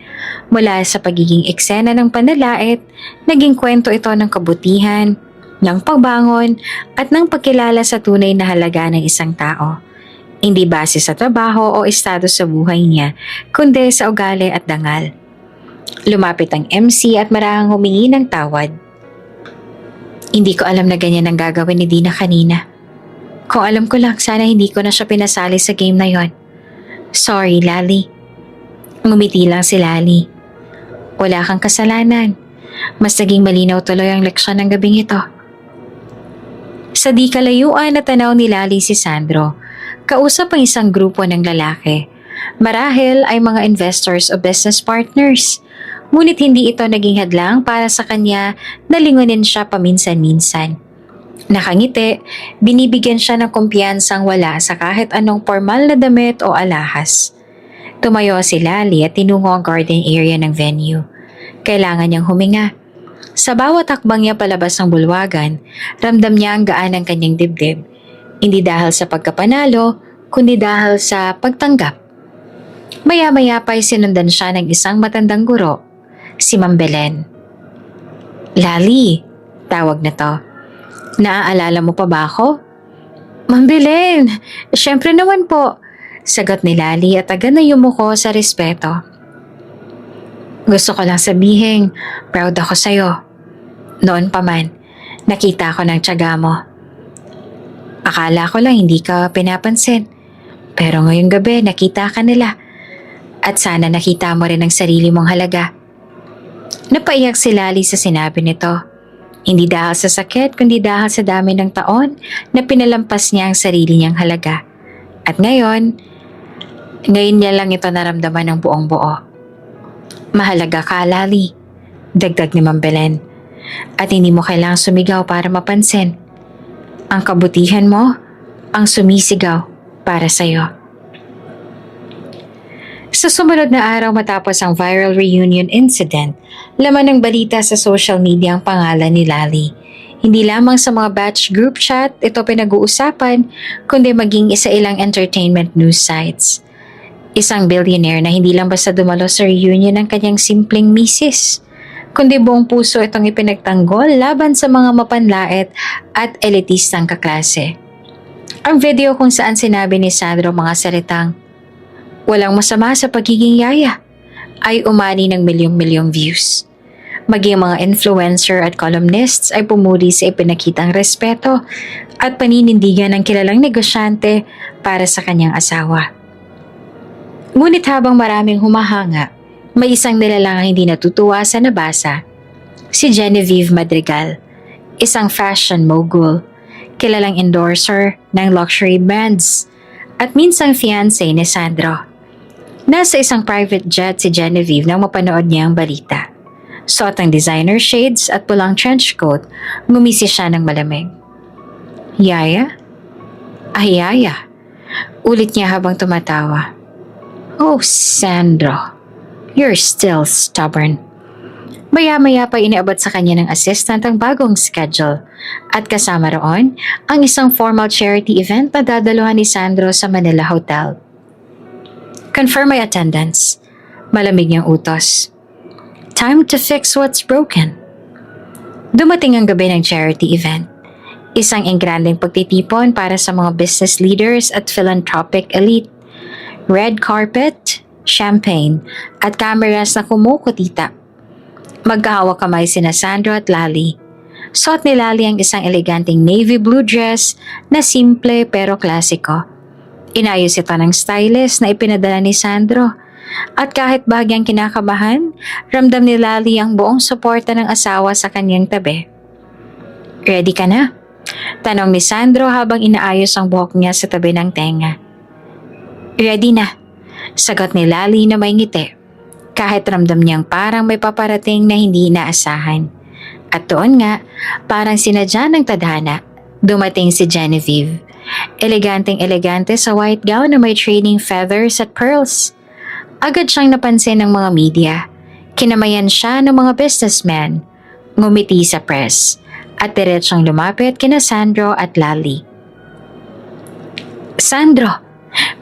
Speaker 1: Mula sa pagiging eksena ng panlalait, naging kwento ito ng kabutihan, ng pagbangon, at ng pagkilala sa tunay na halaga ng isang tao. Hindi base sa trabaho o estado sa buhay niya, kundi sa ugali at dangal. Lumapit ang MC at marahang humingi ng tawad. Hindi ko alam na ganyan ang gagawin ni Dina kanina. Kung alam ko lang, sana hindi ko na siya pinasali sa game na yon. Sorry, Lali. Ngumiti lang si Lali. Wala kang kasalanan. Mas naging malinaw tuloy ang leksyon ng gabing ito. Sa di kalayuan na tanaw ni Lali si Sandro, kausap ang isang grupo ng lalaki. Marahil ay mga investors o business partners. Ngunit hindi ito naging hadlang para sa kanya na lingunin siya paminsan-minsan. Nakangiti, binibigyan siya ng kumpiyansang wala sa kahit anong formal na damit o alahas. Tumayo si Lali at tinungo ang garden area ng venue. Kailangan niyang huminga. Sa bawat hakbang niya palabas ng bulwagan, ramdam niya ang gaan ng kanyang dibdib. Hindi dahil sa pagkapanalo, kundi dahil sa pagtanggap. Maya-maya pa'y sinundan siya ng isang matandang guro, si Ma'am Belen. Lali, tawag na to. Naaalala mo pa ba ako? Ma'am Belen, syempre naman po, sagot ni Lali at agad na yumuko sa respeto. Gusto ko lang sabihin, proud ako sa'yo. Noon pa man, nakita ko ng tiyaga mo. Akala ko lang hindi ka pinapansin. Pero ngayong gabi nakita ka nila. At sana nakita mo rin ang sarili mong halaga. Napaiyak si Lali sa sinabi nito. Hindi dahil sa sakit kundi dahil sa dami ng taon na pinalampas niya ang sarili niyang halaga. At ngayon niya lang ito naramdaman ng buong buo. Mahalaga ka, Lali, dagdag ni Ma'am Belen. At hindi mo kailangang sumigaw para mapansin. Ang kabutihan mo, ang sumisigaw para sa'yo. Sa sumunod na araw matapos ang viral reunion incident, laman ng balita sa social media ang pangalan ni Lali. Hindi lamang sa mga batch group chat ito pinag-uusapan, kundi maging isa-ilang entertainment news sites. Isang billionaire na hindi lang basta dumalo sa reunion ng kanyang simpleng misis, kundi buong puso itong ipinagtanggol laban sa mga mapanlait at elitistang kaklase. Ang video kung saan sinabi ni Sandro mga salitang, "Walang masama sa pagiging yaya," ay umani ng milyong-milyong views. Maging mga influencer at columnists ay pumuli sa ipinakitang respeto at paninindigan ng kilalang negosyante para sa kanyang asawa. Ngunit habang maraming humahanga, may isang nilalang hindi natutuwa sa nabasa. Si Genevieve Madrigal, isang fashion mogul, kilalang endorser ng luxury brands, at minsang fiancé ni Sandro. Nasa isang private jet si Genevieve nang mapanood niya ang balita. Suot ang designer shades at pulang trench coat, ngumisi siya ng malamig. "Yaya? Ay, yaya," ulit niya habang tumatawa. "Oh, Sandro," You're still stubborn. Maya-maya pa iniabot sa kanya ng assistant ang bagong schedule at kasama roon ang isang formal charity event na dadaluhan ni Sandro sa Manila Hotel. Confirm my attendance. Malamig niyang utos. Time to fix what's broken. Dumating ang gabi ng charity event. Isang engrandeng pagtitipon para sa mga business leaders at philanthropic elite. Red carpet, champagne, at cameras na kumukutita. Magkahawak kamay sina Sandro at Lali. Suot ni Lali ang isang eleganteng navy blue dress na simple pero klasiko. Inayos ito ng stylist na ipinadala ni Sandro. At kahit bahagyang kinakabahan, ramdam ni Lali ang buong suporta ng asawa sa kanyang tabi. Ready ka na? Tanong ni Sandro habang inaayos ang buhok niya sa tabi ng tenga. Ready na, sagot ni Lali na may ngiti. Kahit ramdam niyang parang may paparating na hindi inaasahan. At doon nga, parang sinadya ng tadhana, dumating si Genevieve. Eleganteng-elegante sa white gown na may trailing feathers at pearls. Agad siyang napansin ng mga media. Kinamayan siya ng mga businessmen. Ngumiti sa press. At diretsong lumapit kina Sandro at Lali. Sandro!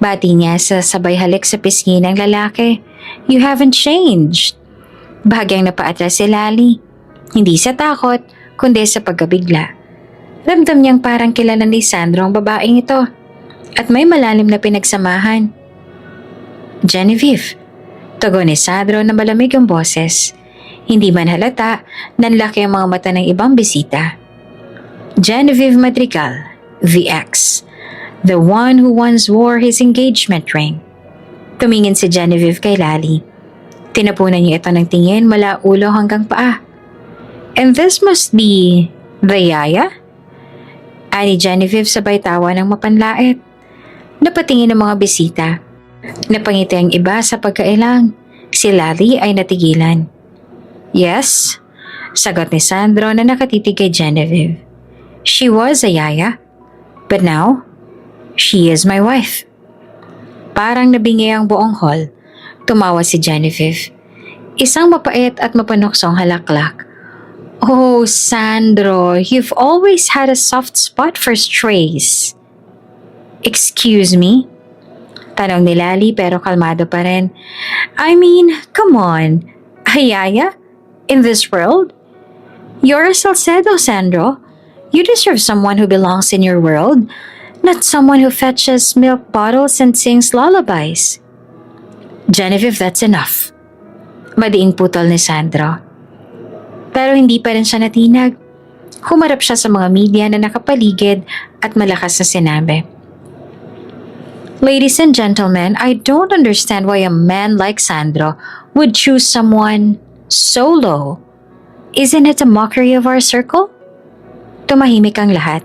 Speaker 1: Bati niya sa sabay halik sa pisngi ng lalaki. You haven't changed. Bahagyang napaatras si Lali. Hindi sa takot, kundi sa pagkabigla. Ramdam niyang parang kilala ni Sandro ang babaeng ito. At may malalim na pinagsamahan. Genevieve, tugon ni Sandro na malamig ang boses. Hindi man halata, nanlaki ang mga mata ng ibang bisita. Genevieve Madrigal, the ex. The one who once wore his engagement ring. Tumingin si Genevieve kay Lali. Tinapunan niya ito ng tingin mula ulo hanggang paa. And this must be the yaya? Ani Genevieve sabay tawa ng mapanlait. Napatingin ng mga bisita. Napangiti ang iba sa pagkailang. Si Lali ay natigilan. Yes, sagot ni Sandro na nakatitig kay Genevieve. She was a yaya, but now, she is my wife. Parang nabingi ang buong hall. Tumawa si Genevieve. Isang mapait at mapanuksong halaklak. Oh, Sandro, you've always had a soft spot for strays. Excuse me? Tanong ni Lali pero kalmado pa rin. I mean, come on. Ayaya? In this world? You're a Salcedo, Sandro. You deserve someone who belongs in your world, not someone who fetches milk bottles and sings lullabies. Genevieve, that's enough. Madiing putol ni Sandro. Pero hindi pa rin siya natinag. Humarap siya sa mga media na nakapaligid at malakas na sinabi. Ladies and gentlemen, I don't understand why a man like Sandro would choose someone so low. Isn't it a mockery of our circle? Tumahimik ang lahat.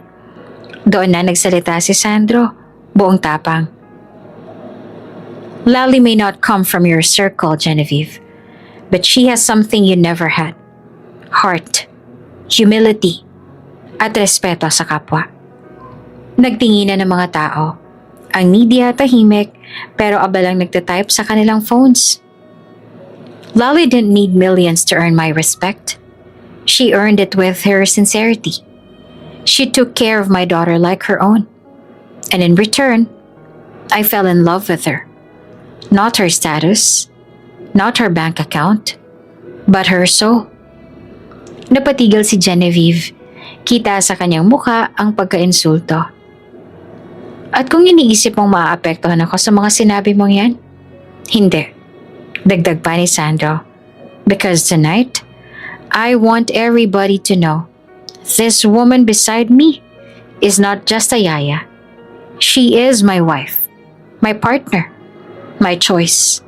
Speaker 1: Doon na nagsalita si Sandro, buong tapang. Lali may not come from your circle, Genevieve, but she has something you never had. Heart, humility, at respeto sa kapwa. Nagtinginan ng mga tao. Ang media tahimik pero abalang nagtatype sa kanilang phones. Lali didn't need millions to earn my respect. She earned it with her sincerity. She took care of my daughter like her own. And in return, I fell in love with her. Not her status, not her bank account, but her soul. Napatigil si Genevieve. Kita sa kanyang mukha ang pagka-insulto. At kung iniisip mong maaapektuhan ako sa mga sinabi mong yan, hindi. Dagdag pa ni Sandro. Because tonight, I want everybody to know this woman beside me is not just a yaya. She is my wife, my partner, my choice.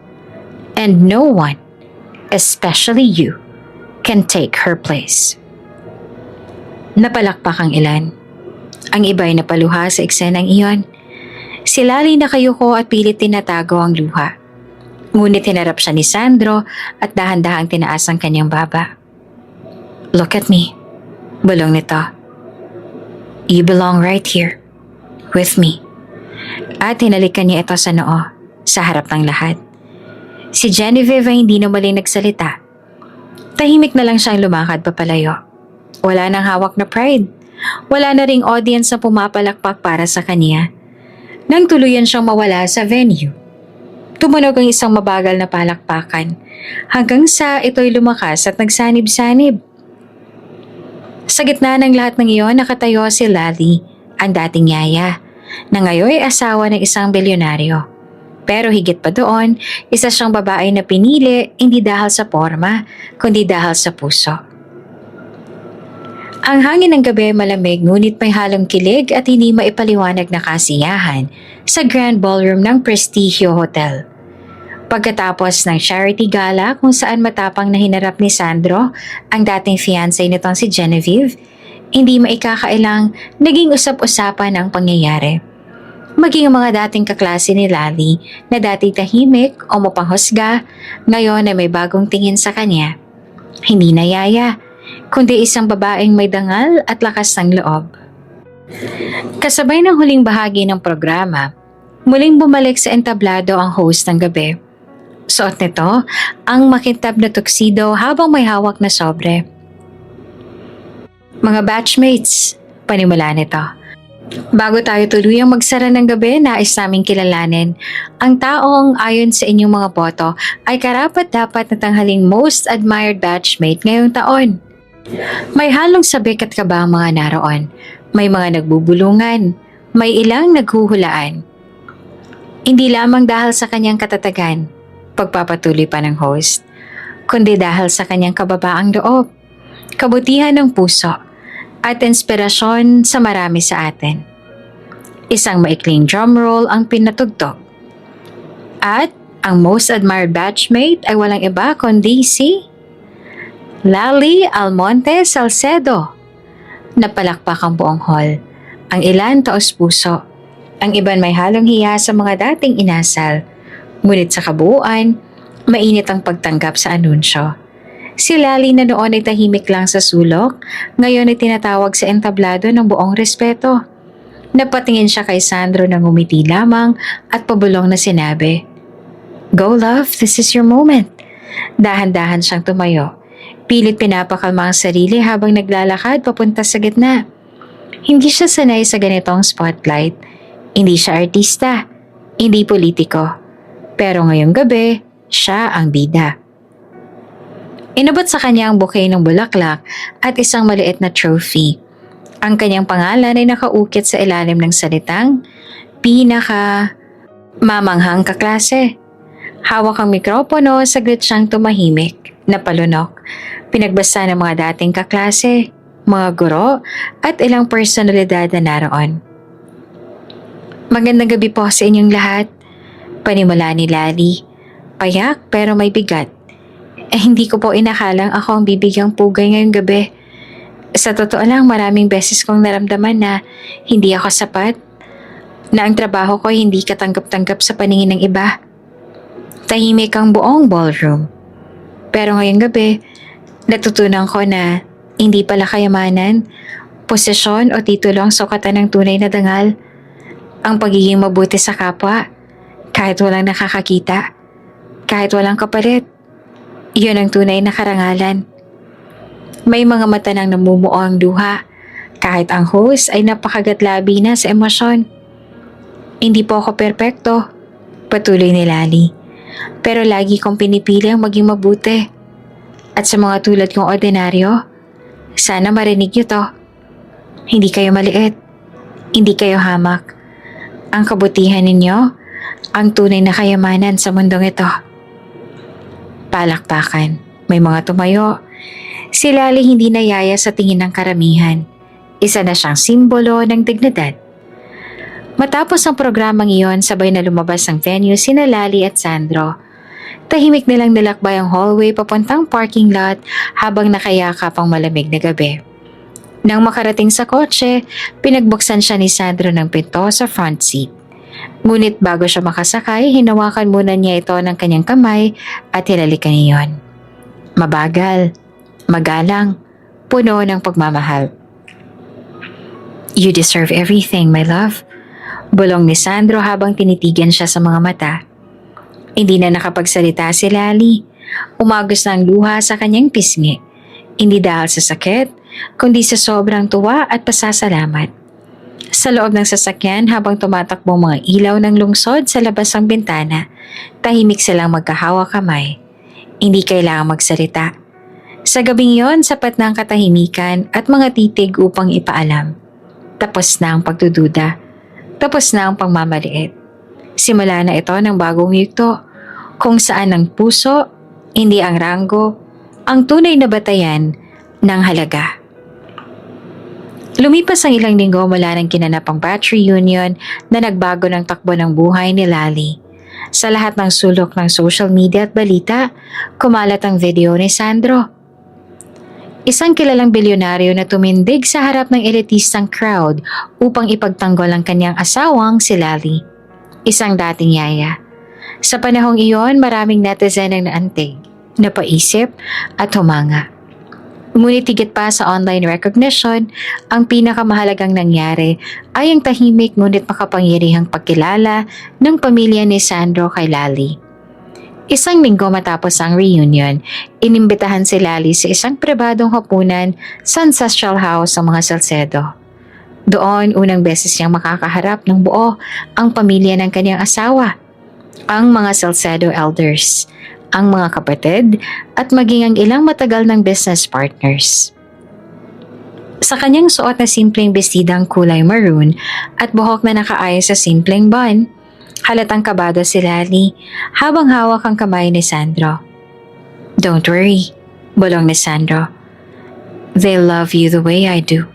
Speaker 1: And no one, especially you, can take her place. Napalakpak ang ilan. Ang iba'y napaluha sa eksenang iyon. Si Lali nakayuko at pilit tinatago ang luha. Ngunit hinarap siya ni Sandro at dahan-dahang tinaas ang kanyang baba. Look at me, bulong nito. You belong right here, with me. At hinalikan niya ito sa noo, sa harap ng lahat. Si Genevieve ay hindi na muling nagsalita. Tahimik na lang siyang lumakad papalayo. Wala nang hawak na pride. Wala na ring audience na pumapalakpak para sa kanya. Nang tuluyan siyang mawala sa venue. Tumunog ang isang mabagal na palakpakan hanggang sa ito'y lumakas at nagsanib-sanib. Sa gitna ng lahat ng iyon nakatayo si Lali, ang dating yaya, na ngayon ay asawa ng isang bilyonaryo. Pero higit pa doon, isa siyang babae na pinili hindi dahil sa forma, kundi dahil sa puso. Ang hangin ng gabi malamig ngunit may halong kilig at hindi maipaliwanag na kasiyahan sa Grand Ballroom ng Prestigio Hotel. Pagkatapos ng charity gala kung saan matapang na hinarap ni Sandro ang dating fiancé nitong si Genevieve, hindi maikakailang naging usap-usapan ang pangyayari. Maging ang mga dating kaklase ni Lali na dati tahimik o mapanghusga, ngayon ay may bagong tingin sa kanya. Hindi na yaya, kundi isang babaeng may dangal at lakas ng loob. Kasabay ng huling bahagi ng programa, muling bumalik sa entablado ang host ng gabi. Suot nito ang makintab na tuxedo habang may hawak na sobre. Mga batchmates, panimula nito. Bago tayo tuluyang magsara ng gabi, nais naming kilalanin ang taong ayon sa inyong mga boto ay karapat-dapat na tanghaling most admired batchmate ngayong taon. May halong sabik at kaba ang mga naroon. May mga nagbubulungan, may ilang naghuhulaan. Hindi lamang dahil sa kanyang katatagan, pagpapatuloy pa ng host, kundi dahil sa kanyang kababaang loob, kabutihan ng puso, at inspirasyon sa marami sa atin. Isang maikling drumroll ang pinatugtog. At ang most admired batchmate ay walang iba kundi si Lali Almonte Salcedo. Napalakpak ang buong hall. Ang ilan taos puso. Ang iban may halong hiya sa mga dating inasal. Ngunit sa kabuuan, mainit ang pagtanggap sa anunsyo. Si Lali na noon ay tahimik lang sa sulok, ngayon ay tinatawag sa entablado ng buong respeto. Napatingin siya kay Sandro na ngumiti lamang at pabulong na sinabi, "Go love, this is your moment." Dahan-dahan siyang tumayo. Pilit pinapakalma ang sarili habang naglalakad papunta sa gitna. Hindi siya sanay sa ganitong spotlight. Hindi siya artista. Hindi politiko. Pero ngayong gabi, siya ang bida. Inabot sa kanya ang bouquet ng bulaklak at isang maliit na trophy. Ang kanyang pangalan ay nakaukit sa ilalim ng salitang, "Pinaka mamanghang kaklase." Hawak ang mikropono, saglit siyang tumahimik, napalunok. Pinagbasa ng mga dating kaklase, mga guro, at ilang personalidad na naroon. "Magandang gabi po sa inyong lahat," panimula ni Lali. Payak pero may bigat. Hindi ko po inakalang ako ang bibigyang pugay ngayong gabi. Sa totoo lang, maraming beses kong naramdaman na hindi ako sapat, na ang trabaho ko hindi katanggap-tanggap sa paningin ng iba. Tahimik ang buong ballroom. Pero ngayong gabi, natutunan ko na hindi pala kayamanan, posisyon o titulo ang sukatan ng tunay na dangal. Ang pagiging mabuti sa kapwa, kahit walang nakakakita, kahit walang kapalit. Iyon ang tunay na karangalan. May mga mata nang namumuo ang luha, kahit ang host ay napakagatlabi na sa emosyon. Hindi po ako perpekto, patuloy ni Lali. Pero lagi kong pinipili ang maging mabuti. At sa mga tulad kong ordinaryo, sana marinig niyo to. Hindi kayo maliit. Hindi kayo hamak. Ang kabutihan ninyo, ang tunay na kayamanan sa mundong ito. Palakpakan. May mga tumayo. Si Lali hindi nayaya sa tingin ng karamihan. Isa na siyang simbolo ng dignidad. Matapos ang programang iyon, sabay na lumabas ang venue sina Lali at Sandro. Tahimik nilang nilakbay ang hallway papuntang parking lot habang nakayakap ang malamig na gabi. Nang makarating sa kotse, pinagbuksan siya ni Sandro ng pinto sa front seat. Ngunit bago siya makasakay, hinawakan muna niya ito ng kanyang kamay at hinalikan niyon. Mabagal, magalang, puno ng pagmamahal. "You deserve everything, my love," bulong ni Sandro habang tinitigan siya sa mga mata. Hindi na nakapagsalita si Lali. Umagos na ang luha sa kanyang pisngi. Hindi dahil sa sakit, kundi sa sobrang tuwa at pasasalamat. Sa loob ng sasakyan habang tumatakbo ang mga ilaw ng lungsod sa labas ng bintana, tahimik silang magkahawak kamay. Hindi kailangang magsalita. Sa gabing yon, sapat na ang katahimikan at mga titig upang ipaalam. Tapos na ang pagdududa. Tapos na ang pagmamaliit. Simula na ito ng bagong yugto, kung saan ang puso, hindi ang ranggo, ang tunay na batayan ng halaga. Lumipas ang ilang linggo mula ng kinanap ang batch reunion na nagbago ng takbo ng buhay ni Lali. Sa lahat ng sulok ng social media at balita, kumalat ang video ni Sandro. Isang kilalang bilyonaryo na tumindig sa harap ng elitistang crowd upang ipagtanggol ang kanyang asawang si Lali. Isang dating yaya. Sa panahong iyon, maraming netizen ang naantig, napaisip at humanga. Ngunit higit pa sa online recognition, ang pinakamahalagang nangyari ay ang tahimik ngunit makapangyarihang pagkilala ng pamilya ni Sandro kay Lali. Isang linggo matapos ang reunion, inimbitahan si Lali sa isang pribadong hapunan sa ancestral house ng mga Salcedo. Doon, unang beses niyang makakaharap ng buo ang pamilya ng kanyang asawa, ang mga Salcedo elders, ang mga kapatid at maging ang ilang matagal ng business partners. Sa kanyang suot na simpleng bestidang kulay maroon at buhok na nakaayos sa simpleng bun, halatang kabado si Lali habang hawak ang kamay ni Sandro. "Don't worry," bulong ni Sandro. "They love you the way I do."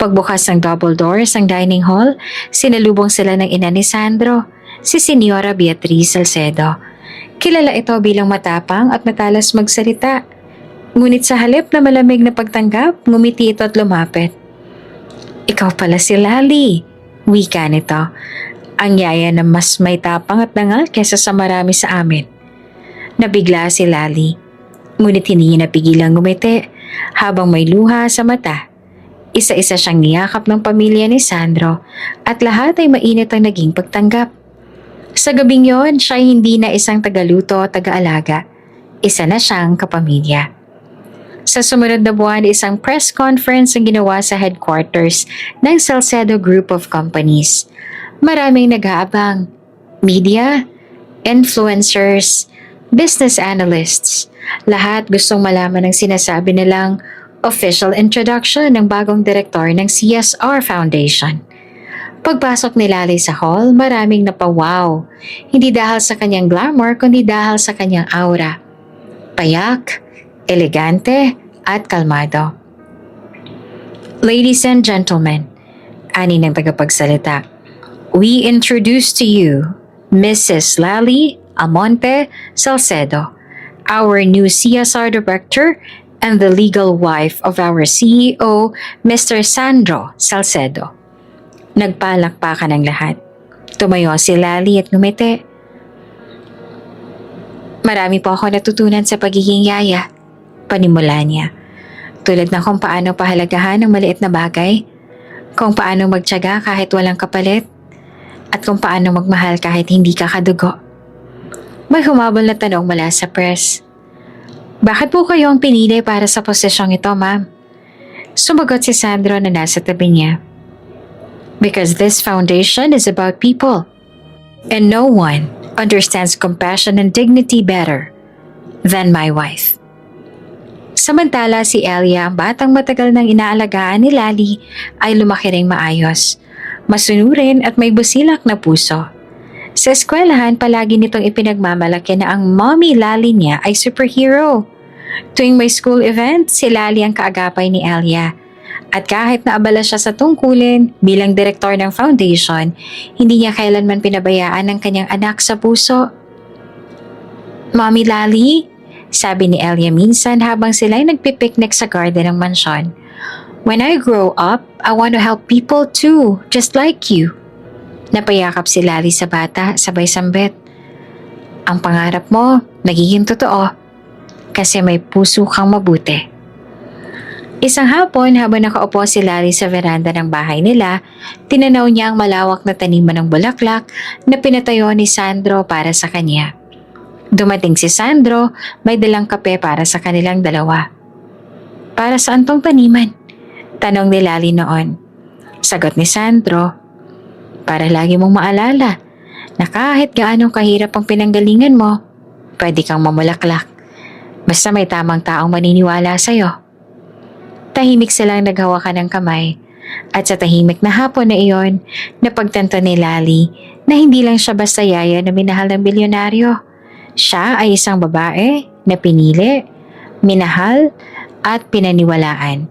Speaker 1: Pagbukas ng double doors ng dining hall, sinalubong sila ng ina ni Sandro, si Senyora Beatriz Salcedo. Kilala ito bilang matapang at matalas magsalita. Ngunit sa halip na malamig na pagtanggap, ngumiti ito at lumapit. "Ikaw pala si Lali," wika nito. "Ang yaya na mas may tapang at dangal kesa sa marami sa amin." Nabigla si Lali. Ngunit hindi niya napigilang ngumiti habang may luha sa mata. Isa-isa siyang niyakap ng pamilya ni Sandro at lahat ay mainit ang naging pagtanggap. Sa gabing yon, siya ay hindi na isang tagaluto o taga-alaga. Isa na siyang kapamilya. Sa sumunod na buwan, isang press conference ang ginawa sa headquarters ng Salcedo Group of Companies. Maraming nag-aabang. Media, influencers, business analysts. Lahat gustong malaman ang sinasabi nilang official introduction ng bagong direktor ng CSR Foundation. Pagpasok ni Lali sa hall, maraming napawaw. Hindi dahil sa kanyang glamour, kundi dahil sa kanyang aura. Payak, elegante, at kalmado. "Ladies and gentlemen," ani ng tagapagsalita, "we introduce to you Mrs. Lali Amonte Salcedo, our new CSR Director and the legal wife of our CEO, Mr. Sandro Salcedo." Nagpalakpakan ang lahat. Tumayo si Lali at ngumiti. "Marami po ako natutunan sa pagiging yaya," panimula niya. Tulad ng kung paano pahalagahan ng maliit na bagay, kung paano magtiyaga kahit walang kapalit, at kung paano magmahal kahit hindi ka kadugo. May humabol na tanong mula sa press. "Bakit po kayo ang pinili para sa posisyong ito, ma'am?" Sumagot si Sandro na nasa tabi niya. "Because this foundation is about people. And no one understands compassion and dignity better than my wife." Samantala si Elia, ang batang matagal nang inaalagaan ni Lali, ay lumaki ring maayos. Masunurin at may busilak na puso. Sa eskwelahan, palagi nitong ipinagmamalaki na ang mommy Lali niya ay superhero. Tuwing may school event, si Lali ang kaagapay ni Elia. At kahit naabala siya sa tungkulin bilang direktor ng foundation, hindi niya kailanman pinabayaan ang kanyang anak sa puso. "Mommy Lali," sabi ni Elia minsan habang sila'y nagpipiknik sa garden ng mansyon. "When I grow up, I want to help people too, just like you." Napayakap si Lali sa bata, sabay sambit. "Ang pangarap mo, nagiging totoo, kasi may puso kang mabuti." Isang hapon habang nakaupo si Lali sa veranda ng bahay nila, tinanaw niya ang malawak na taniman ng bulaklak na pinatayo ni Sandro para sa kanya. Dumating si Sandro, may dalang kape para sa kanilang dalawa. "Para saan tong taniman?" tanong ni Lali noon. Sagot ni Sandro, "Para lagi mong maalala na kahit gaano kahirap ang pinanggalingan mo, pwede kang mamulaklak. Basta may tamang taong maniniwala sa'yo." Tahimik silang naghawakan ng kamay at sa tahimik na hapon na iyon, napagtanto ni Lali na hindi lang siya basta yaya na minahal ng bilyonaryo. Siya ay isang babae na pinili, minahal at pinaniwalaan.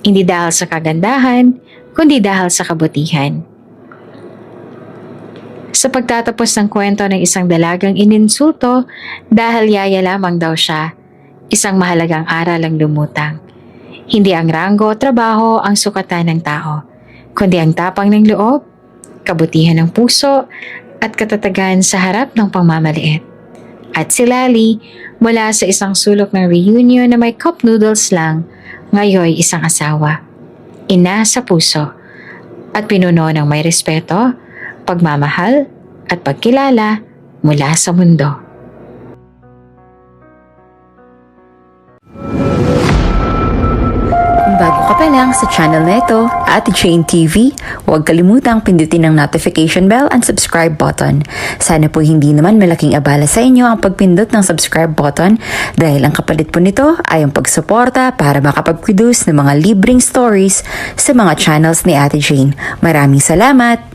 Speaker 1: Hindi dahil sa kagandahan, kundi dahil sa kabutihan. Sa pagtatapos ng kwento ng isang dalagang ininsulto dahil yaya lamang daw siya, isang mahalagang aral ang lumutang. Hindi ang ranggo o trabaho ang sukatan ng tao, kundi ang tapang ng loob, kabutihan ng puso, at katatagan sa harap ng pagmamaliit. At si Lali, mula sa isang sulok ng reunion na may cup noodles lang, ngayon isang asawa, ina sa puso, at pinuno ng may respeto, pagmamahal, at pagkilala mula sa mundo.
Speaker 2: Kung bago ka pa lang sa channel na ito, Ate Jane TV, huwag kalimutang pindutin ang notification bell and subscribe button. Sana po hindi naman malaking abala sa inyo ang pagpindot ng subscribe button dahil ang kapalit po nito ay ang pagsuporta para makapag-produce ng mga libreng stories sa mga channels ni Ate Jane. Maraming salamat!